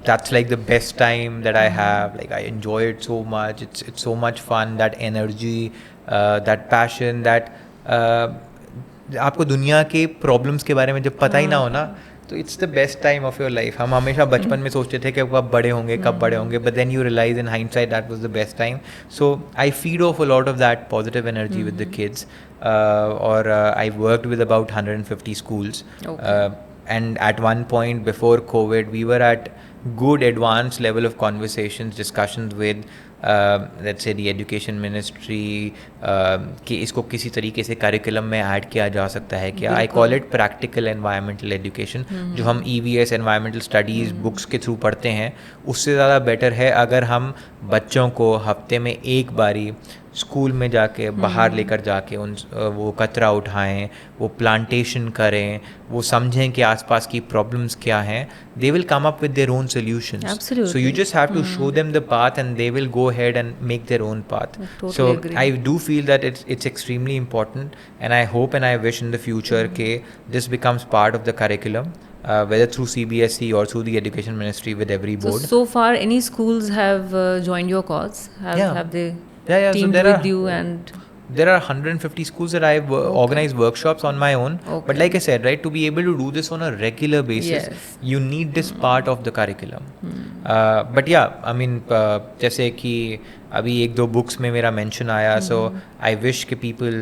That's like the best time that I have. Like I enjoy it so much. It's so much fun. That energy, that passion, that आपको दुनिया के problems के बारे में जब पता ही ना हो ना, तो it's the best time of your life. हम हमेशा बचपन में सोचते थे कि कब बड़े होंगे, कब बड़े होंगे, but then you realize in hindsight that was the best time. So I feed off a lot of that positive energy with the kids. और I worked with about 150 schools. And at one point before COVID, we were at good advanced level of conversations, discussions with let's say the education ministry कि इसको किसी तरीके से curriculum में add किया जा सकता है क्या. I call it practical environmental education. जो हम EVS एनवायरमेंटल स्टडीज़ बुक्स के थ्रू पढ़ते हैं उससे ज़्यादा बेटर है अगर हम बच्चों को हफ्ते में एक बारी स्कूल में जाके बाहर लेकर जाके वो कचरा उठाएं, वो प्लांटेशन करें, वो समझें कि आसपास की प्रॉब्लम्स क्या हैं. They will come up with their own solutions. So you just have to show them the path and they will go ahead and make their own path. So I do feel that it's extremely important, and I hope and I wish in the future that this becomes part of the curriculum, whether through CBSE or through the education ministry with every board. So far any schools have joined your cause? Have they teamed so with you? And there are 150 schools that I've organized workshops on my own. But like I said, right, to be able to do this on a regular basis, you need this part of the curriculum. But yeah, I mean, जैसे कि अभी 1-2 books में मेरा mention आया, so I wish कि people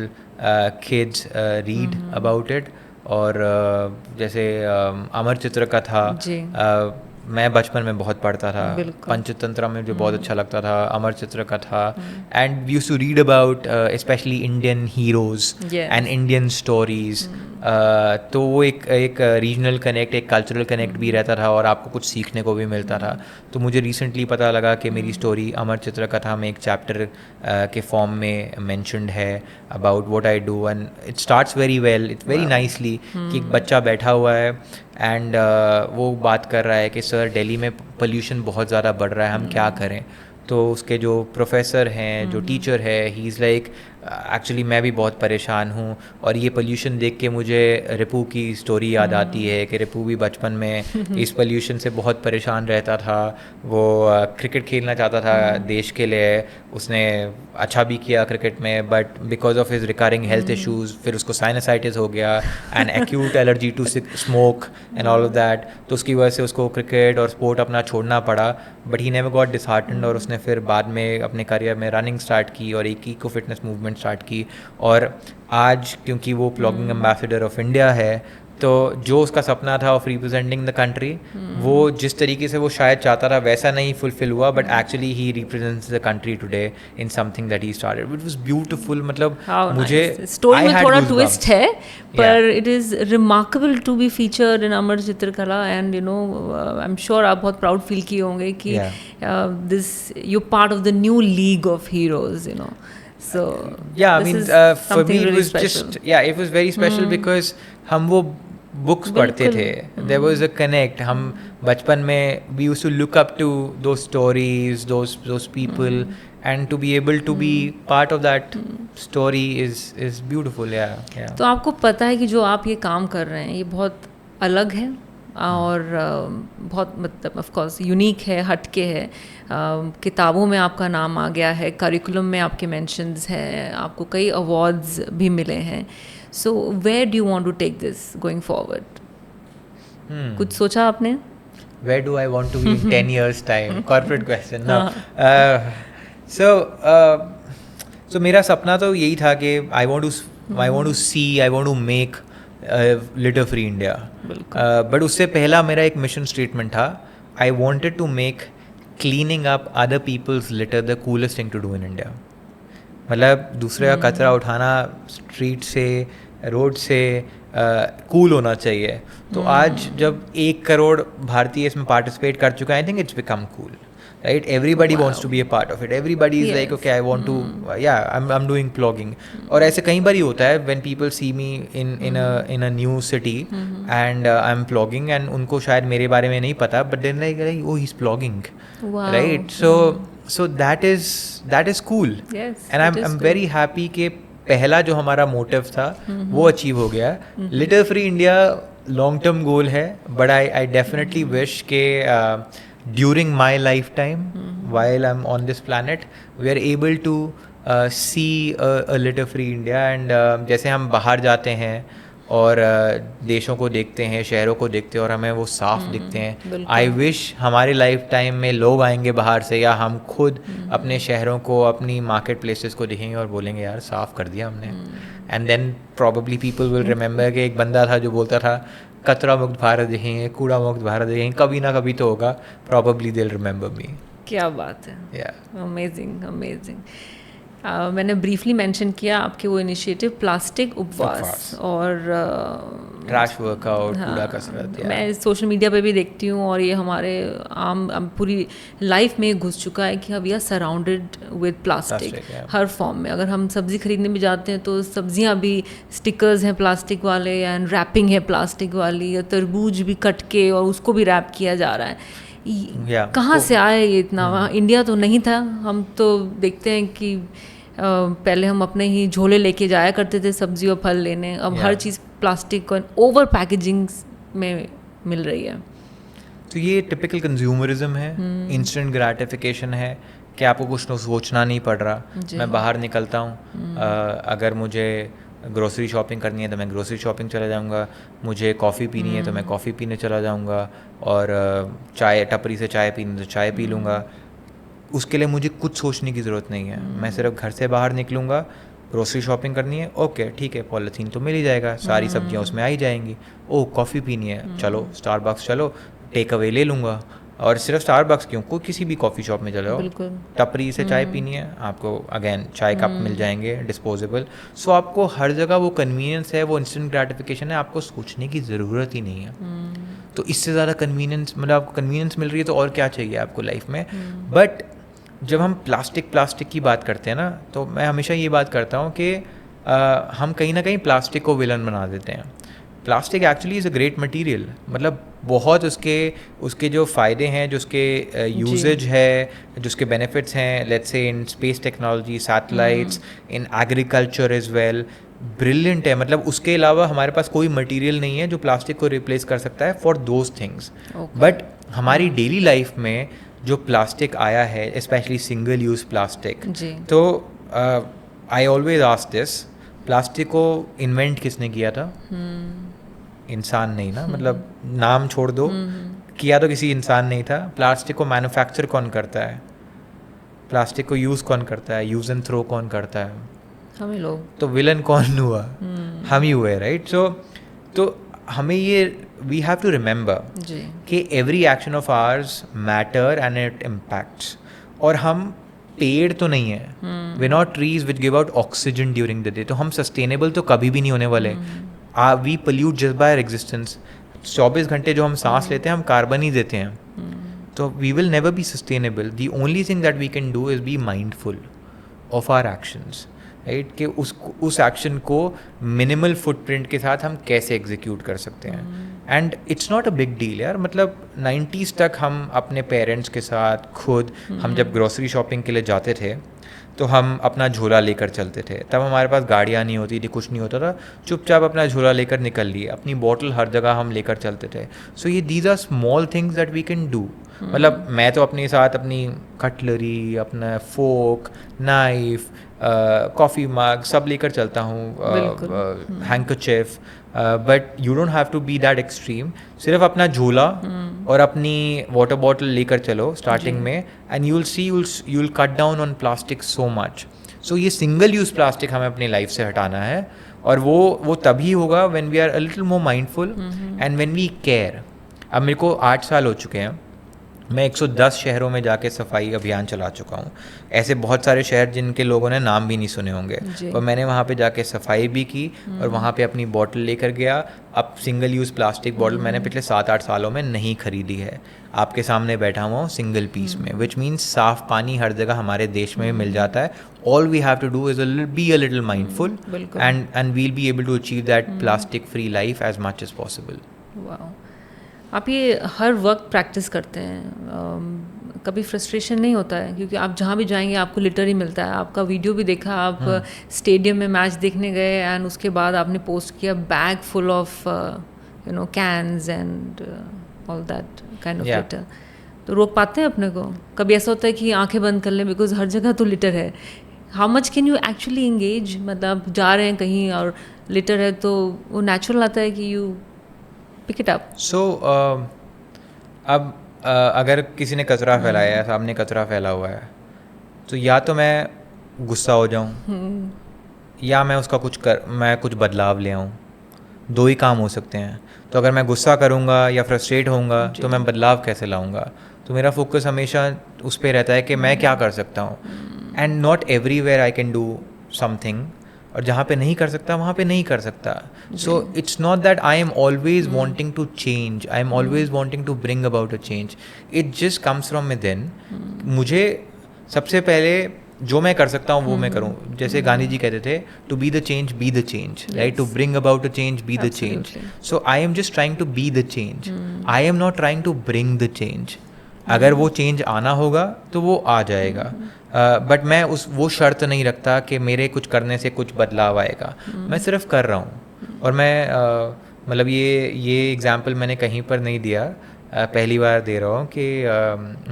kids read about it. और जैसे अमर चित्र का था, मैं बचपन में बहुत पढ़ता था. पंचतंत्र में जो बहुत अच्छा लगता था, अमर चित्र का था. And we used to read about specially Indian heroes and Indian stories. तो वो एक रीजनल कनेक्ट, एक कल्चरल कनेक्ट भी रहता था और आपको कुछ सीखने को भी मिलता था. तो मुझे रिसेंटली पता लगा कि मेरी स्टोरी अमर चित्र कथा में एक चैप्टर के फॉर्म में मैंशनड है about what I do, and it starts very well, it's very nicely कि एक बच्चा बैठा हुआ है एंड वो बात कर रहा है कि सर दिल्ली में पोल्यूशन बहुत ज़्यादा बढ़ रहा है, हम क्या करें. तो उसके जो प्रोफेसर हैं, जो टीचर है, ही इज़ लाइक एक्चुअली मैं भी बहुत परेशान हूँ. और ये पोल्यूशन देख के मुझे रिपू की स्टोरी याद आती है कि रिपू भी बचपन में इस पोल्यूशन से बहुत परेशान रहता था. वो क्रिकेट खेलना चाहता था देश के लिए, उसने अच्छा भी किया क्रिकेट में, but because of his recurring health issues फिर उसको साइनसाइटिस हो गया and acute allergy to smoke and all of that. तो उसकी वजह से उसको क्रिकेट और स्पोर्ट अपना छोड़ना पड़ा. But he never got disheartened और उसने फिर बाद में अपने करियर में रनिंग स्टार्ट की और एक इको फिटनेस मूवमेंट स्टार्ट की. और आज क्योंकि वो प्लॉगिंग एम्बेसडर ऑफ इंडिया है, तो जो उसका सपना था ऑफ रिप्रेजेंटिंग द कंट्री, वो जिस तरीके से वो शायद चाहता था वैसा नहीं फुलफिल हुआ, but actually he represents the country today in something that he started. It was beautiful. मतलब मुझे स्टोरी में थोड़ा goosebumps. ट्विस्ट है, पर it is remarkable to be featured in Amar Chitrakala. And you know, I am sure आप बहुत proud feel किए होंगे कि this you part of the new league of heroes, you know. So yeah, I mean, for me it was just, it was very special because हम वो books पढ़ते थे. There was a connect. हम बचपन में we used to look up to those stories, those people, and to be able to be part of that story is beautiful. Yeah. तो आपको पता है कि जो आप ये काम कर रहे हैं ये बहुत अलग है और बहुत मतलब ऑफ कोर्स यूनिक है, हटके है. किताबों में आपका नाम आ गया है, करिकुलम में आपके मेंशंस हैं, आपको कई अवार्ड्स भी मिले हैं. So where do you want to take this going forward? कुछ सोचा आपने? Where do I want to be in 10 years time? Corporate question. No. So मेरा सपना तो यही था कि I want to see, I want to make litter free India. But उससे पहला मेरा एक मिशन स्टेटमेंट था. I wanted to make cleaning up other people's litter the coolest thing to do in India. मतलब दूसरे का कचरा उठाना स्ट्रीट से, रोड से कूल होना चाहिए. तो आज जब 1 करोड़ भारतीय इसमें पार्टिसिपेट कर चुका है, I think it's become cool. Right, everybody wants to be a part of it. Everybody is like, okay, I want to, I'm doing blogging. और ऐसे कई बार ही होता है when people see me in a new city and I'm blogging and उनको शायद मेरे बारे में नहीं पता, but then like, oh, he's blogging, right? So that is cool. Yes, and I'm very happy कि पहला जो हमारा मोटिव था वो अचीव हो गया. Litter free India long term goal है, but I definitely wish के during my lifetime, while I'm on this planet, we are able to see a litter free India. And जैसे हम बाहर जाते हैं और देशों को देखते हैं, शहरों को देखते हैं और हमें वो साफ दिखते हैं. आई विश हमारे लाइफ टाइम में लोग आएंगे बाहर से या हम खुद अपने शहरों को, अपनी मार्केट प्लेसेस को देखेंगे और बोलेंगे यार साफ कर दिया हमने. And then probably people will remember कि एक बंदा था जो बोलता था कचरा मुक्त भारत देखेंगे, कूड़ा मुक्त भारत देखेंगे, कभी ना कभी तो होगा. प्रॉबली दे विल रिमेंबर मी. क्या बात है. अमेजिंग. मैंने ब्रीफली मेंशन किया आपके वो इनिशिएटिव प्लास्टिक उपवास और ट्रैश वर्कआउट, कूड़ा कसरत. मैं सोशल मीडिया पे भी देखती हूँ और ये हमारे आम पूरी लाइफ में घुस चुका है कि we are surrounded with plastic हर फॉर्म में. अगर हम सब्ज़ी खरीदने भी जाते हैं तो सब्जियाँ भी स्टिकर्स हैं प्लास्टिक वाले, एंड रैपिंग है प्लास्टिक वाली, या तरबूज भी कट के और उसको भी रैप किया जा रहा है. कहाँ से आया ये इतना? इंडिया तो नहीं था. हम तो देखते हैं कि पहले हम अपने ही झोले लेके जाया करते थे सब्जी और फल लेने. अब हर चीज़ प्लास्टिक और ओवर पैकेजिंग में मिल रही है. तो ये टिपिकल कंज्यूमरिज्म है, इंस्टेंट ग्रेटिफिकेशन है कि आपको कुछ सोचना नहीं पड़ रहा. मैं बाहर निकलता हूँ, अगर मुझे ग्रोसरी शॉपिंग करनी है तो मैं ग्रोसरी शॉपिंग चला जाऊँगा, मुझे कॉफ़ी पीनी है तो मैं कॉफ़ी पीने चला जाऊँगा, और चाय टपरी से चाय पीनी तो चाय पी लूँगा. उसके लिए मुझे कुछ सोचने की ज़रूरत नहीं है. मैं सिर्फ घर से बाहर निकलूँगा, ग्रोसरी शॉपिंग करनी है, ओके ठीक है, पॉलीथीन तो मिल ही जाएगा, सारी सब्जियाँ उसमें आ ही जाएंगी. ओ कॉफ़ी पीनी है, चलो स्टारबक्स चलो, टेक अवे ले लूँगा. और सिर्फ स्टारबक्स क्यों, कोई किसी भी कॉफ़ी शॉप में चले जाओ, टपरी से चाय पीनी है आपको, अगेन चाय कप मिल जाएंगे डिस्पोजेबल. सो आपको हर जगह वो कन्वीनियंस है, वो इंस्टेंट ग्रेटिफिकेशन है, आपको सोचने की ज़रूरत ही नहीं है. तो इससे ज़्यादा कन्वीनियंस, मतलब आपको कन्वीनियंस मिल रही है तो और क्या चाहिए आपको लाइफ में. बट जब हम प्लास्टिक की बात करते हैं ना, तो मैं हमेशा ये बात करता हूँ कि हम कहीं ना कहीं प्लास्टिक को विलन बना देते हैं. Plastic actually is a great material. मतलब बहुत उसके जो फ़ायदे हैं, जो उसके यूजेज है, जो उसके बेनिफिट्स हैं, let's say in space technology, satellites, in agriculture is well, brilliant है. मतलब उसके अलावा हमारे पास कोई मटेरियल नहीं है जो प्लास्टिक को रिप्लेस कर सकता है फॉर दोज थिंग्स. बट हमारी डेली लाइफ में जो प्लास्टिक आया है, स्पेशली सिंगल यूज़ प्लास्टिक, तो I always ask this, plastic को इन्वेंट किसने किया था? इंसान नहीं ना. मतलब नाम छोड़ दो, किया तो किसी इंसान नहीं था. प्लास्टिक को मैन्युफैक्चर कौन करता है? प्लास्टिक को यूज़ कौन करता है? यूज़ एंड थ्रो कौन करता है? हम ही लोग. तो विलन कौन हुआ? हम ही हुए, राइट. तो हमें ये वी हैव टू रिमेंबर जी कि every action of ours matter and it impacts. और हम पेड़ तो नहीं है, we not trees which give out oxygen during the day. तो हम सस्टेनेबल तो कभी भी नहीं होने वाले. We pollute just by our existence. 24 घंटे जो हम सांस लेते हैं हम कार्बन ही देते हैं. तो we will never be sustainable. The only thing that we can do is be mindful of our actions, right. कि उस एक्शन को मिनिमल फुटप्रिंट के साथ हम कैसे एग्जीक्यूट कर सकते हैं. And it's not a big deal यार. मतलब 90s तक हम अपने पेरेंट्स के साथ खुद हम जब ग्रोसरी शॉपिंग के लिए जाते थे तो हम अपना झोला लेकर चलते थे. तब हमारे पास गाड़ियाँ नहीं होती थी, कुछ नहीं होता था. चुपचाप अपना झोला लेकर निकल लिए. अपनी बॉटल हर जगह हम लेकर चलते थे. सो ये these are small things that we can do. मतलब मैं तो अपने साथ अपनी कटलरी, अपना फोक, नाइफ, कॉफ़ी मग सब लेकर चलता हूँ, handkerchief. But you don't have to be that extreme. सिर्फ अपना झोला और अपनी वाटर बॉटल लेकर चलो स्टार्टिंग में, and you will see you will cut down on plastic so much. So ये सिंगल यूज़ प्लास्टिक हमें अपनी लाइफ से हटाना है. और वो तभी होगा when we are a little more mindful and when we care. अब मेरे को 8 साल हो चुके हैं. मैं 110 शहरों में जाके सफाई अभियान चला चुका हूँ. ऐसे बहुत सारे शहर जिनके लोगों ने नाम भी नहीं सुने होंगे. और मैंने वहाँ पे जाके सफाई भी की और वहाँ पे अपनी बॉटल लेकर गया. अब सिंगल यूज़ प्लास्टिक बॉटल मैंने पिछले 7-8 सालों में नहीं खरीदी है. आपके सामने बैठा हुआ हूँ सिंगल पीस में, विच मीन्स साफ़ पानी हर जगह हमारे देश में मिल जाता है. All we have to do is be a little mindful and we'll be able to achieve that plastic free life as much as possible. Wow. आप ये हर वक्त प्रैक्टिस करते हैं, कभी फ्रस्ट्रेशन नहीं होता है? क्योंकि आप जहाँ भी जाएंगे आपको लिटर ही मिलता है. आपका वीडियो भी देखा, आप स्टेडियम में मैच देखने गए एंड उसके बाद आपने पोस्ट किया bag full of cans and all that kind of litre. तो रोक पाते हैं अपने को? कभी ऐसा होता है कि आंखें बंद कर लें बिकॉज हर जगह तो लिटर है. How much can you actually engage? मतलब जा रहे हैं कहीं और लिटर है तो वो नेचुरल आता है कि you pick it up. So, अब अगर किसी ने कचरा फैलाया है, सामने कचरा फैला हुआ है, तो या तो मैं गुस्सा हो जाऊं या मैं उसका मैं कुछ बदलाव ले आऊं. 2 ही काम हो सकते हैं. तो अगर मैं गुस्सा करूंगा या फ्रस्ट्रेट होऊंगा तो मैं बदलाव कैसे लाऊंगा? तो मेरा फोकस हमेशा उस पर रहता है कि मैं क्या कर सकता हूँ. And not everywhere I can do something. और जहाँ पे नहीं कर सकता वहाँ पे नहीं कर सकता. So it's not that I am always wanting to change, I am always wanting to bring about a change. It just comes from within. मुझे सबसे पहले जो मैं कर सकता हूँ वो मैं करूँ. जैसे गांधी जी कहते थे, to be the change be the change, right. To bring about a change be the change. So I am just trying to be the change. I am not trying to bring the change. अगर वो change आना होगा तो वो आ जाएगा. But मैं वो शर्त नहीं रखता कि मेरे कुछ करने से कुछ बदलाव आएगा. मैं सिर्फ कर रहा हूँ. और मैं मतलब ये एग्जाम्पल मैंने कहीं पर नहीं दिया, पहली बार दे रहा हूँ कि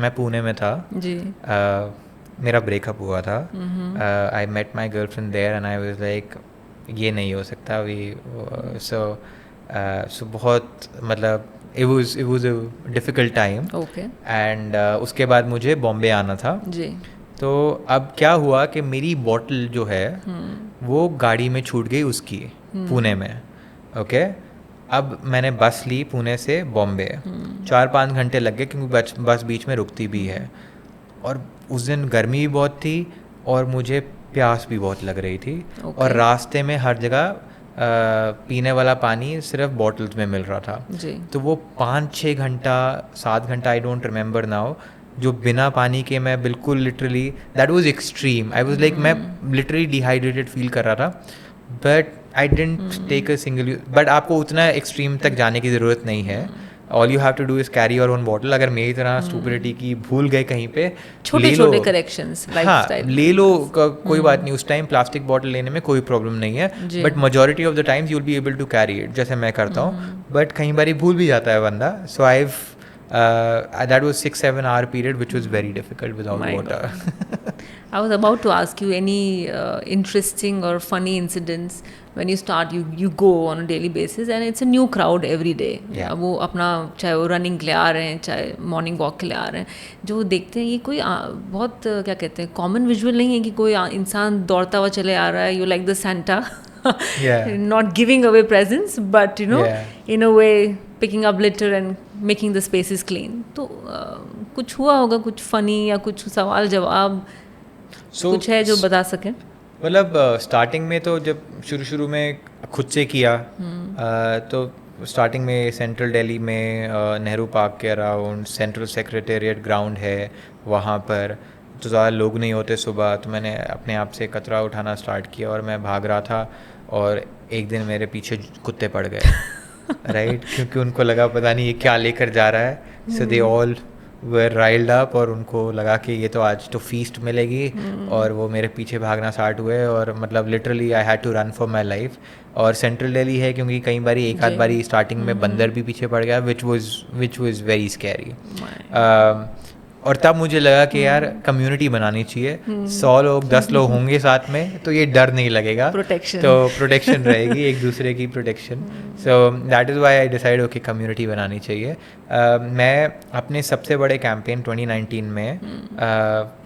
मैं पुणे में था जी. मेरा ब्रेकअप हुआ था. I met my girlfriend there and I was like ये नहीं हो सकता. सो बहुत मतलब it was a difficult time. Okay. And उसके बाद मुझे बॉम्बे आना था जी. तो अब क्या हुआ कि मेरी बॉटल जो है वो गाड़ी में छूट गई उसकी पुणे में. ओके. अब मैंने बस ली पुणे से बॉम्बे. 4-5 घंटे लग गए क्योंकि बस बीच में रुकती भी है. और उस दिन गर्मी भी बहुत थी और मुझे प्यास भी बहुत लग रही थी. और रास्ते में हर जगह पीने वाला पानी सिर्फ बॉटल्स में मिल रहा था जी. तो वो 5-6 घंटा 7 घंटा आई डोंट रिमेंबर नाउ जो बिना पानी के मैं बिल्कुल literally that was extreme. I was like मैं लिटरली डिहाइड्रेटेड फील कर रहा था. But I didn't take a single. But आपको उतना एक्सट्रीम तक जाने की ज़रूरत नहीं है. All you have to do is carry your own bottle. अगर मेरी तरह स्टूपिडिटी की भूल गए कहीं पे, छोटे करेक्शंस, हाँ ले लो, कोई बात नहीं. उस टाइम प्लास्टिक बॉटल लेने में कोई प्रॉब्लम नहीं है. But majority of the times you will be able to carry it, जैसे मैं करता हूँ. बट कई बार भूल भी जाता है बंदा. सो आई that was 6-7 hour period which was very difficult without water. I was about to ask you any interesting or funny incidents when you start, you go on a daily basis and it's a new crowd every day. वो अपना चाहे वो running के लिए आ रहे हैं चाहे morning walk के लिए आ रहे हैं, जो देखते हैं ये कोई बहुत क्या कहते हैं कॉमन विजुअल नहीं है कि कोई इंसान दौड़ता हुआ चले आ रहा है. You like the Santa. Not giving away presents, but in a way picking up litter and making the spaces clean. तो कुछ हुआ होगा, कुछ फनी या कुछ सवाल जवाब कुछ है जो बता सकें? मतलब स्टार्टिंग में तो जब शुरू में खुद से किया तो स्टार्टिंग में सेंट्रल दिल्ली में नेहरू पार्क के अराउंड सेंट्रल सेक्रेटेरिएट ग्राउंड है, वहाँ पर तो ज़्यादा लोग नहीं होते सुबह, तो मैंने अपने आप से कचरा उठाना स्टार्ट किया और मैं भाग रहा था और एक दिन मेरे पीछे कुत्ते पड़ गए राइट क्योंकि उनको लगा पता नहीं ये क्या लेकर जा रहा है, so they all were riled up और उनको लगा कि ये तो आज तो फीस्ट मिलेगी और वो मेरे पीछे भागना स्टार्ट हुए और मतलब literally I had to run for my life. और सेंट्रल दिल्ली है क्योंकि कई बारी एक आध बारी स्टार्टिंग में बंदर भी पीछे पड़ गया विच वॉज वेरी स्कैरी। और तब मुझे लगा कि यार कम्युनिटी बनानी चाहिए, 100 लोग 10 लोग होंगे साथ में तो ये डर नहीं लगेगा, तो प्रोटेक्शन रहेगी एक दूसरे की protection. So that is why I decide okay community बनानी चाहिए। मैं अपने सबसे बड़े कैंपेन 2019 में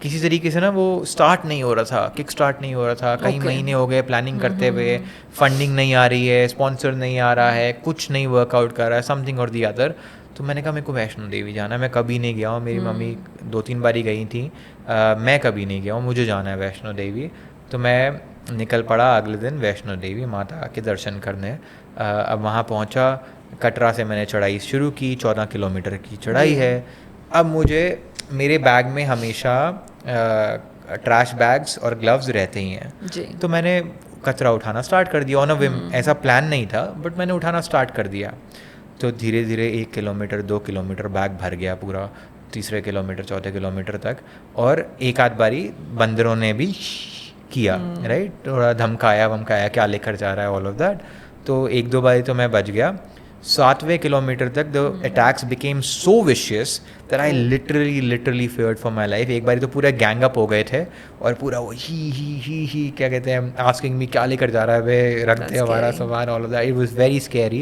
किसी तरीके से ना वो स्टार्ट नहीं हो रहा था, किक स्टार्ट नहीं हो रहा था, कई महीने हो गए प्लानिंग करते हुए, फंडिंग नहीं आ रही है, स्पॉन्सर नहीं आ रहा है, कुछ नहीं वर्कआउट कर रहा है, समथिंग और दी अदर। तो मैंने कहा मेरे को वैष्णो देवी जाना है, मैं कभी नहीं गया हूँ, मेरी मम्मी 2-3 बारी गई थी, मैं कभी नहीं गया हूँ, मुझे जाना है वैष्णो देवी। तो मैं निकल पड़ा अगले दिन वैष्णो देवी माता के दर्शन करने। अब वहाँ पहुँचा, कटरा से मैंने चढ़ाई शुरू की, 14 किलोमीटर की चढ़ाई है। अब मुझे मेरे बैग में हमेशा ट्रैश बैग्स और ग्लव्स रहते ही हैं, तो मैंने कचरा उठाना स्टार्ट कर दिया ऑन अ विम, ऐसा प्लान नहीं था बट मैंने उठाना स्टार्ट कर दिया। तो धीरे धीरे 1 किलोमीटर 2 किलोमीटर बैग भर गया पूरा, 3 किलोमीटर 4 किलोमीटर तक, और एक आध बारी बंदरों ने भी किया राइट, थोड़ा धमकाया वमकाया क्या लेकर जा रहा है ऑल ऑफ दैट। तो 1-2 बारी तो मैं बच गया। 7वें किलोमीटर तक the attacks became so vicious that I literally feared for my life. एक बारी तो पूरा गैंग अप हो गए थे और पूरा वो ही क्या कहते हैं आस्किंग मी क्या लेकर जा रहा है वे, रख दे हमारा सामान, all of that. It was very scary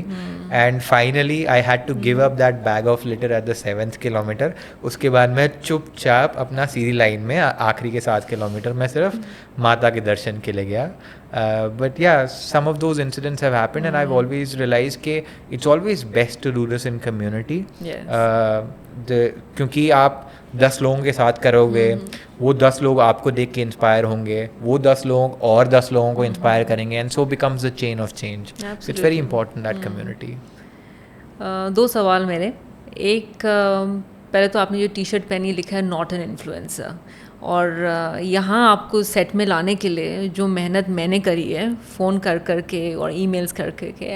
and finally I had to give up that bag of litter at the 7th kilometre. उसके बाद मैं चुपचाप अपना सीधी लाइन में आखिरी के 7 किलोमीटर मैं सिर्फ माता के दर्शन के लिए गया। But yeah, some of those incidents have happened and I've always realized कि it's always best to do this in community. Yes. क्योंकि आप 10 लोगों के साथ करोगे, वो 10 लोग आपको देख के इंस्पायर होंगे, वो 10 लोग और 10 लोगों को इंस्पायर करेंगे and so becomes the chain of change. So it's very important that community. 2 सवाल मेरे, एक पहले तो आपने जो टी शर्ट पहनी लिखा है नॉट एन इन्फ्लुएंसर, और यहाँ आपको सेट में लाने के लिए जो मेहनत मैंने करी है फ़ोन कर कर के और ईमेल्स कर कर के,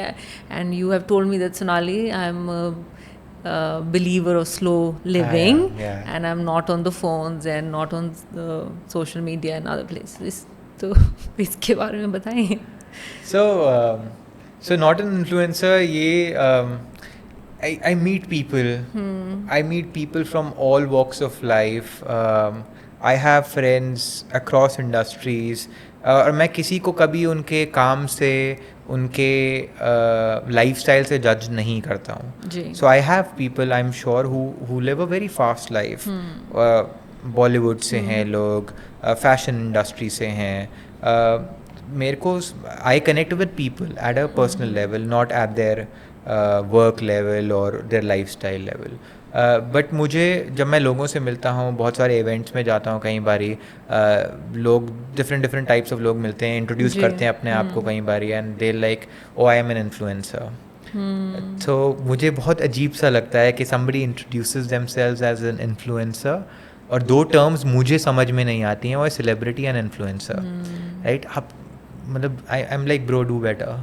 and you have told me that Sonali I am believer of slow living and I'm not on the phones and not on the social media and other places. तो इसके बारे में बताएं। So not an influencer, ये I meet people. I meet people from all walks of life. I have friends across industries. और मैं किसी को कभी उनके काम से, उनके लाइफस्टाइल से जज नहीं करता हूँ। So I have people I am sure who live a very fast life. Bollywood से हैं लोग, फैशन इंडस्ट्री से हैं। मेरे को I connect with people at a personal level, not at their work level और देयर लाइफस्टाइल लेवल। बट मुझे जब मैं लोगों से मिलता हूँ, बहुत सारे इवेंट्स में जाता हूँ, कई बारी लोग डिफरेंट टाइप्स ऑफ लोग मिलते हैं, इंट्रोड्यूस करते हैं अपने आप को कई बारी, and they like oh I am an influencer. तो मुझे बहुत अजीब सा लगता है कि somebody introduces themselves as an influencer, और 2 टर्म्स मुझे समझ में नहीं आती हैं, वो सेलिब्रिटी एंड इन्फ्लुएंसर राइट। आप मतलब I am like bro do better.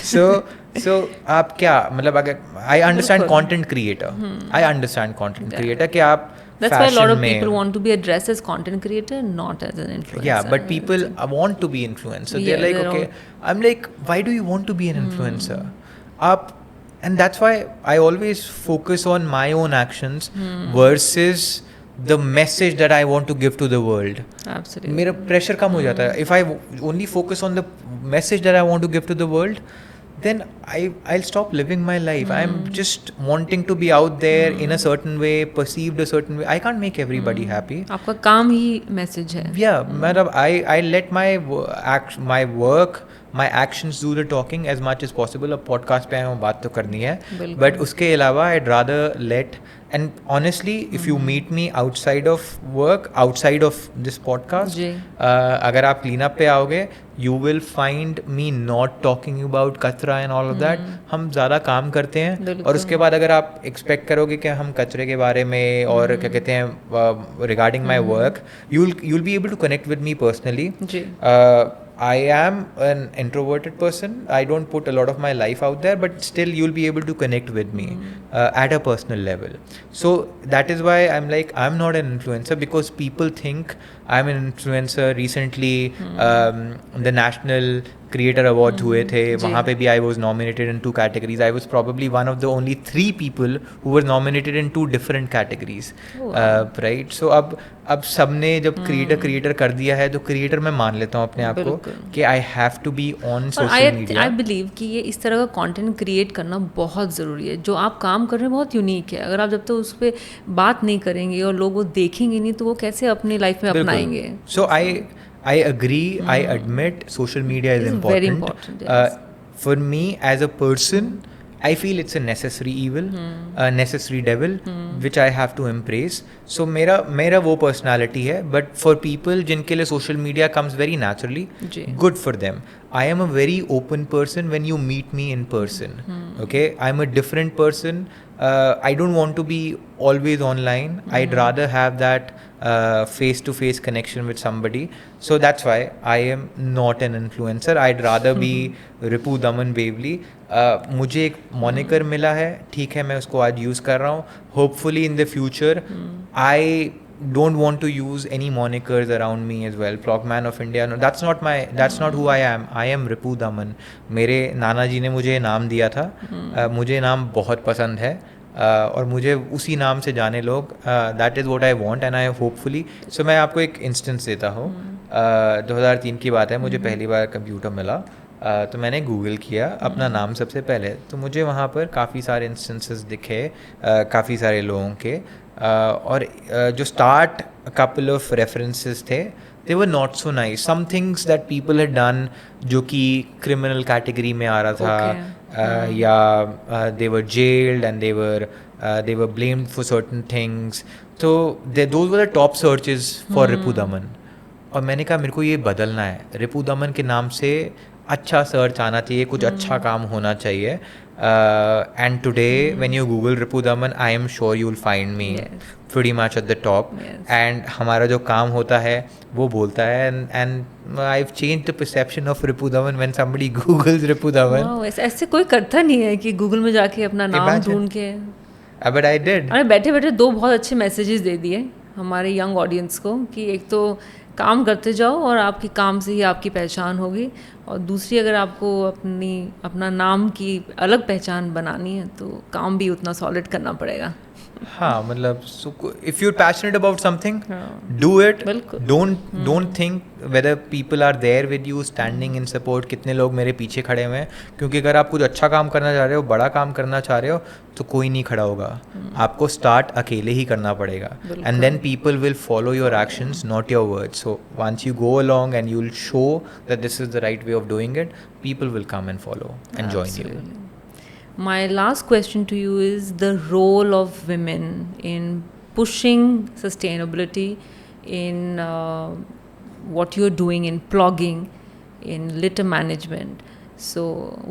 so आप क्या मतलब, अगर I understand content creator, I understand content creator कि आप That's why a lot of people want to be addressed as content creator, not as an influencer. Yeah, but people want to be influencer. They're like, okay, I'm like, why do you want to be an influencer? And that's why I always focus on my own actions versus the message that I want to give to the world. Absolutely. मेरा pressure कम हो जाता है. If I only focus on the message that I want to give to the world, then I'll stop living my life. I'm just wanting to be out there in a certain way, perceived a certain way. I can't make everybody happy. आपका काम ही message है. Yeah, मतलब I let my work, my actions do the talking as much as possible. अब podcast पे आए हूँ, बात तो करनी है, बिल्कुल. बट उसके अलावा I'd rather let, and honestly if you meet me outside of work, outside of this podcast, जी. अगर आप क्लीन अप पे आओगे, you will find me not talking about कचरा and all of that. हम ज़्यादा काम करते हैं, और उसके बाद अगर आप एक्सपेक्ट करोगे कि हम कचरे के बारे में और क्या कहते हैं regarding my work, you'll be able to connect with me personally. जी. I am an introverted person. I don't put a lot of my life out there, but still you'll be able to connect with me at a personal level. So that is why I'm like, I'm not an influencer, because people think I'm an influencer. Recently the national creator awards हुए थे, वहाँ पे भी I was nominated in 2 categories. I was probably one of the only 3 people who were nominated in 2 different categories. Right? So अब सबने जब creator कर दिया है, तो क्रिएटर मैं मान लेता हूँ अपने आप को कि I have to be on social media. I believe कि ये इस तरह का कंटेंट क्रिएट करना बहुत ज़रूरी है. जो आप काम कर रहे हैं बहुत यूनिक है. अगर आप जब तक उस पर बात नहीं करेंगे और लोग वो देखेंगे नहीं, तो वो कैसे अपनी लाइफ में अपनाएंगे. So I agree. I admit social media is important. Very important. Yes. For me as a person, I feel it's a necessary evil, a necessary devil, which I have to embrace. So मेरा वो personality है, but for people जिनके लिए social media comes very naturally, good for them. I am a very open person when you meet me in person. Okay, I'm a different person. I don't want to be always online. I'd rather have that face-to-face connection with somebody. So that's why I am not an influencer. I'd rather be Ripu Daman Waveley. मुझे एक moniker मिला है, ठीक है, मैं उसको आज use कर रहा हूँ. Hopefully in the future, I don't want to use any monikers around me as well. Frogman of India, no, that's not who I am. I am Ripu Daman. मेरे नाना जी ने मुझे नाम दिया था. मुझे नाम बहुत पसंद है, और मुझे उसी नाम से जाने लोग. That is what I want, and I hopefully. So मैं आपको एक इंस्टेंस देता हूँ. 2003 की बात है, मुझे पहली बार कंप्यूटर मिला. तो मैंने गूगल किया अपना नाम सबसे पहले, तो मुझे वहाँ पर काफ़ी सारे इंस्टेंसेस दिखे, काफ़ी सारे लोगों के, और जो स्टार्ट कपल ऑफ रेफरेंसेस थे, they were not so nice. Some things that people had done जो कि criminal category में आ रहा था, या they were jailed and they were blamed for certain things. So those were the top searches for Ripu Daman. और मैंने कहा मेरे को ये बदलना है. रिपू दमन के नाम से अच्छा सर्च आना चाहिए, कुछ अच्छा काम होना चाहिए. And today when you Google Ripu Daman, I am sure you'll find me pretty much at the top. And हमारा जो काम होता है वो बोलता है, and I've changed the perception of Ripu Daman when somebody Googles Ripu Daman. Wow, ऐसे कोई करता नहीं है कि गूगल में जाके अपना नाम ढूंढ के. But I did. अरे बैठे बैठे 2 बहुत अच्छे मैसेजेस दे दिए हमारे यंग ऑडियंस को कि एक तो काम करते जाओ और आपकी काम से ही आपकी पहचान होगी, और दूसरी अगर आपको अपना नाम की अलग पहचान बनानी है तो काम भी उतना सॉलिड करना पड़ेगा. हाँ, मतलब if you're passionate about something, do it. Don't think whether people are there with you, standing in support. कितने लोग मेरे पीछे खड़े हुए हैं, क्योंकि अगर आप कुछ अच्छा काम करना चाह रहे हो, बड़ा काम करना चाह रहे हो, तो कोई नहीं खड़ा होगा. आपको स्टार्ट अकेले ही करना पड़ेगा. And then people will follow your actions, not your words. So once you go along and you'll show that this is the right way of doing it, people will come and follow and join you. My last question to you is the role of women in pushing sustainability, in what you're doing in blogging, in litter management. So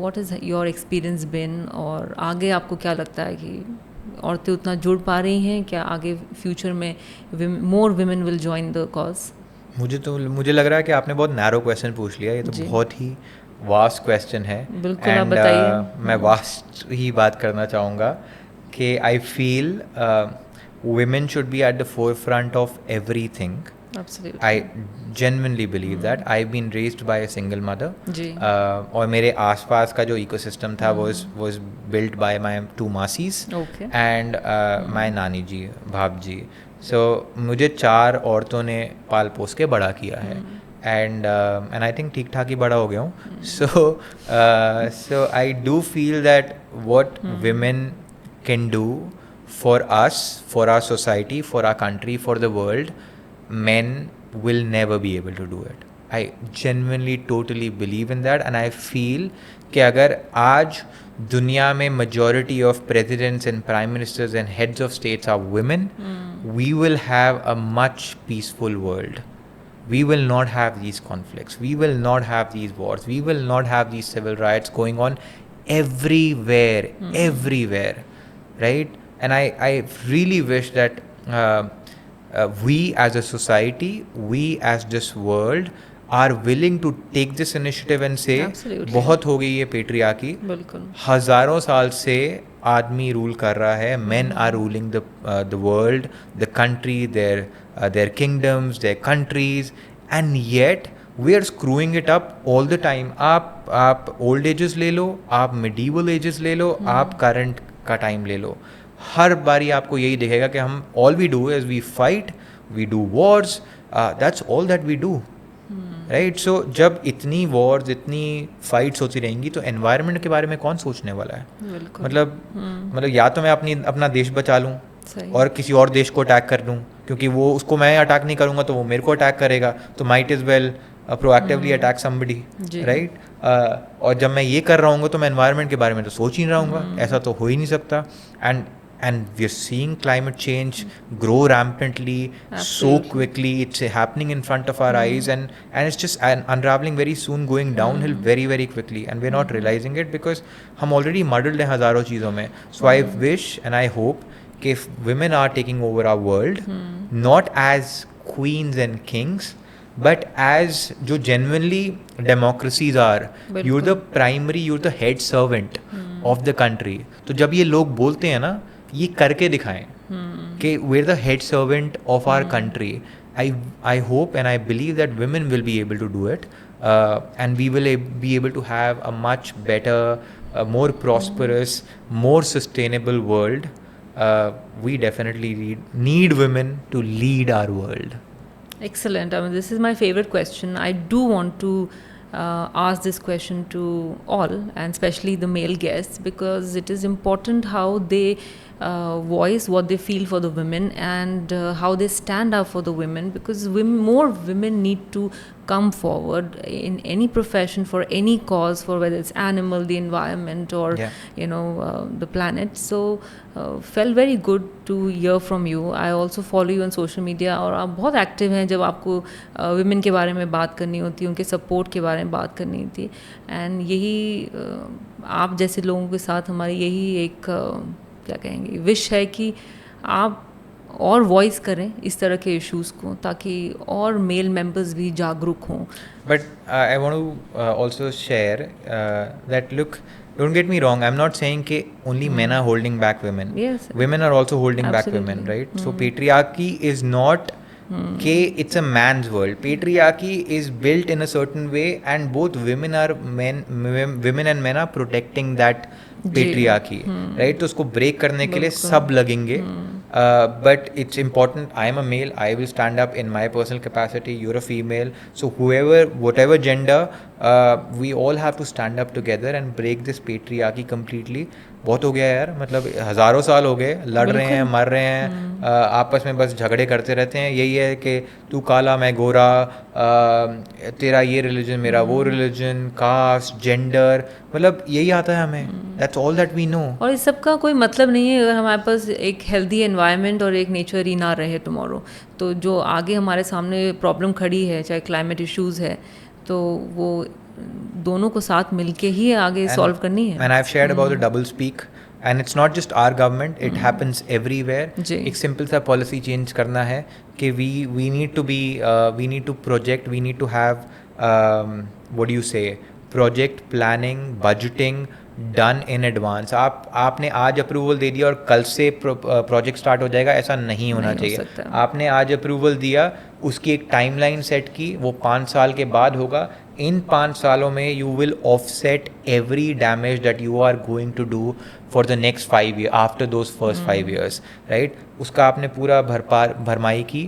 what has your experience been, और आगे आपको क्या लगता है कि औरतें उतना जुड़ पा रही हैं क्या आगे फ्यूचर में, more women will join the cause? मुझे लग रहा है कि आपने बहुत नैरो क्वेश्चन पूछ लिया. ये तो बहुत ही वास्ट क्वेश्चन है. बिल्कुल, आप बताइए. मैं वास्ट ही बात करना चाहूँगा कि I feel women should be at the forefront of everything. Absolutely. I genuinely believe that. I've been raised by a single mother. जी. और मेरे आसपास का जो इकोसिस्टम था was built by my 2 मासीस and my नानी जी, भाभ जी. So मुझे 4 औरतों ने पाल पोस के बड़ा किया है. And I think ठीक ठाक ही बड़ा हो गया हूँ. So I do feel that what women can do for us, for our society, for our country, for the world, men will never be able to do it. I genuinely totally believe in that and I feel कि अगर आज दुनिया में majority of presidents and prime ministers and heads of states are women, we will have a much peaceful world. We will not have these conflicts. We will not have these wars. We will not have these civil riots going on everywhere, everywhere, right? And I really wish that we as a society, we as this world are willing to take this initiative and say Absolutely. बहुत हो गई ये patriarchy, बिल्कुल हजारों साल से आदमी rule कर रहा है, men are ruling the world, the country, their kingdoms, their countries, and yet we are screwing it up all the time. आप old ages ले लो, आप medieval ages ले लो, आप current का time ले लो, हर बारी आपको यही दिखेगा कि हम all we do is we fight, we do wars, that's all that we do. Right so जब इतनी वॉर्स इतनी फाइट्स होती रहेंगी तो एनवायरनमेंट के बारे में कौन सोचने वाला है? मतलब या तो मैं अपना देश बचा लूँ और किसी और देश को अटैक कर लूँ, क्योंकि वो उसको मैं अटैक नहीं करूँगा तो वो मेरे को अटैक करेगा, तो might is well proactively attack somebody, right? और जब मैं ये कर रहा हूँ तो मैं एनवायरनमेंट के बारे में तो सोच ही रहा हूँ, ऐसा तो हो ही नहीं सकता. And we are seeing climate change grow rampantly. Absolutely. So quickly. It's happening in front of our eyes, and it's just unraveling very soon, going downhill very very quickly, and we're not realizing it because हम already muddled हैं हज़ारों चीज़ों में. So I wish and I hope कि if women are taking over our world, not as queens and kings, but as जो genuinely democracies are, you're the primary, you're the head servant of the country. तो जब ये लोग बोलते हैं ना, ये करके दिखाएं कि we're the head servant of our country. I hope and I believe that women will be able to do it, and we will be able to have a much better, more prosperous, more sustainable world. We definitely need women to lead our world. Excellent. I mean, this is my favorite question. I do want to ask this question to all, and especially the male guests, because it is important how they voice what they feel for the women, and how they stand up for the women, because more women need to come forward in any profession, for any cause, for whether it's animal, the environment, or the planet. So felt very good to hear from you. I also follow you on social media, और आप बहुत active हैं जब आपको women के बारे में बात करनी होती है, उनके सपोर्ट के बारे में बात करनी होती है. एंड यही आप जैसे लोगों के साथ हमारी यही एक क्या कहेंगे विश है कि आप और वॉइस करें इस तरह के इश्यूज़ को, ताकि और मेल मेंबर्स भी जागरूक हों. But I want to also share that look, don't get me wrong, I'm not saying कि only men are holding back women. Yes. Women are also holding Absolutely. back women, right? So patriarchy is not कि it's a man's world. Patriarchy is built in a certain way, and both women and men are protecting that patriarchy, right? तो उसको break करने के लिए सब लगेंगे. But it's important. I am a male. I will stand up in my personal capacity. You're a female. So whatever gender, we all have to stand up together and break this patriarchy completely. बहुत हो गया यार, मतलब हज़ारों साल हो गए, लड़ रहे हैं, मर रहे हैं, आपस में बस झगड़े करते रहते हैं. यही है कि तू काला मैं गोरा, तेरा ये रिलीजन मेरा वो रिलीजन, कास्ट, जेंडर, मतलब यही आता है हमें. That's all that we know. और इस सब का कोई मतलब नहीं है अगर हमारे पास एक हेल्दी एनवायरनमेंट और एक नेचर ही ना रहे टुमारो. तो जो आगे हमारे सामने प्रॉब्लम खड़ी है, चाहे क्लाइमेट इश्यूज़ है, तो वो दोनों को साथ मिलके ही आगे सॉल्व करनी है. And I have shared about the double speak, and it's not just our government, it happens everywhere. एक सिंपल सा पॉलिसी चेंज करना है कि we need to project, we need to have what do you say, project planning, budgeting done in advance. आपने आज approval दे दिया और कल से प्रोजेक्ट स्टार्ट हो जाएगा, ऐसा नहीं होना चाहिए. आपने आज अप्रूवल दिया, उसकी एक टाइमलाइन सेट की, वो 5 साल के बाद होगा. इन 5 सालों में you will offset every damage that you are going to do for the next 5 year after those first 5 years, right? उसका आपने पूरा भरपाई की,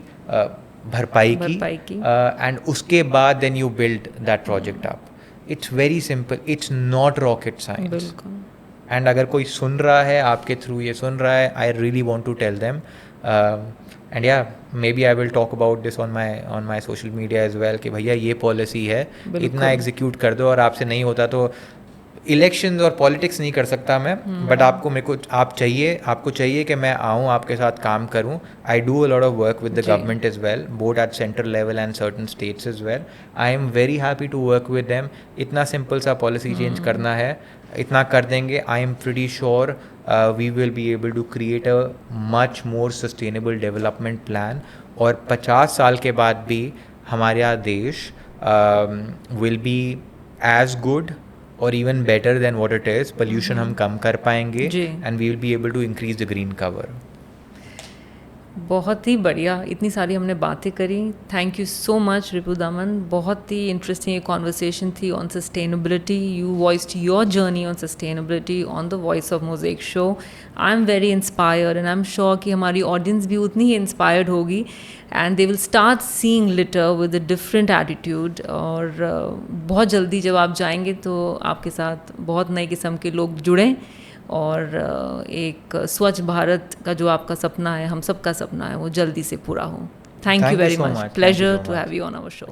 एंड उसके बाद then you build that project up. It's very simple. It's not rocket science. And अगर कोई सुन रहा है, आपके थ्रू ये सुन रहा है, I really want to tell them, and या maybe I will talk about this on my social media as well कि भैया ये पॉलिसी है, इतना एग्जीक्यूट कर दो, और आपसे नहीं होता तो इलेक्शंस और पॉलिटिक्स नहीं कर सकता मैं, बट आपको चाहिए कि मैं आऊँ, आपके साथ काम करूँ. I do a lot of work with the government as well, both at central level and certain states as well. I am very happy to work with them. इतना सिंपल सा पॉलिसी चेंज करना है, इतना कर देंगे. I am pretty sure we will be able to create a much more sustainable development plan. और 50 साल के बाद भी हमारा देश will be as good or even better than what it is. pollution हम कम कर पाएंगे and we will be able to increase the green cover. बहुत ही बढ़िया, इतनी सारी हमने बातें करी. थैंक यू सो मच रिपु दामन. बहुत ही इंटरेस्टिंग कॉन्वर्सेशन थी on sustainability. You voiced your journey on sustainability on the voice of music show. I am very inspired and I am sure कि हमारी ऑडियंस भी उतनी ही इंस्पायर्ड होगी and they will start seeing litre with a different attitude. और बहुत जल्दी जब आप जाएंगे तो आपके साथ बहुत नए किस्म के लोग जुड़ें और एक स्वच्छ भारत का जो आपका सपना है, हम सब का सपना है, वो जल्दी से पूरा हो. Thank you very much. Pleasure to have you on our show.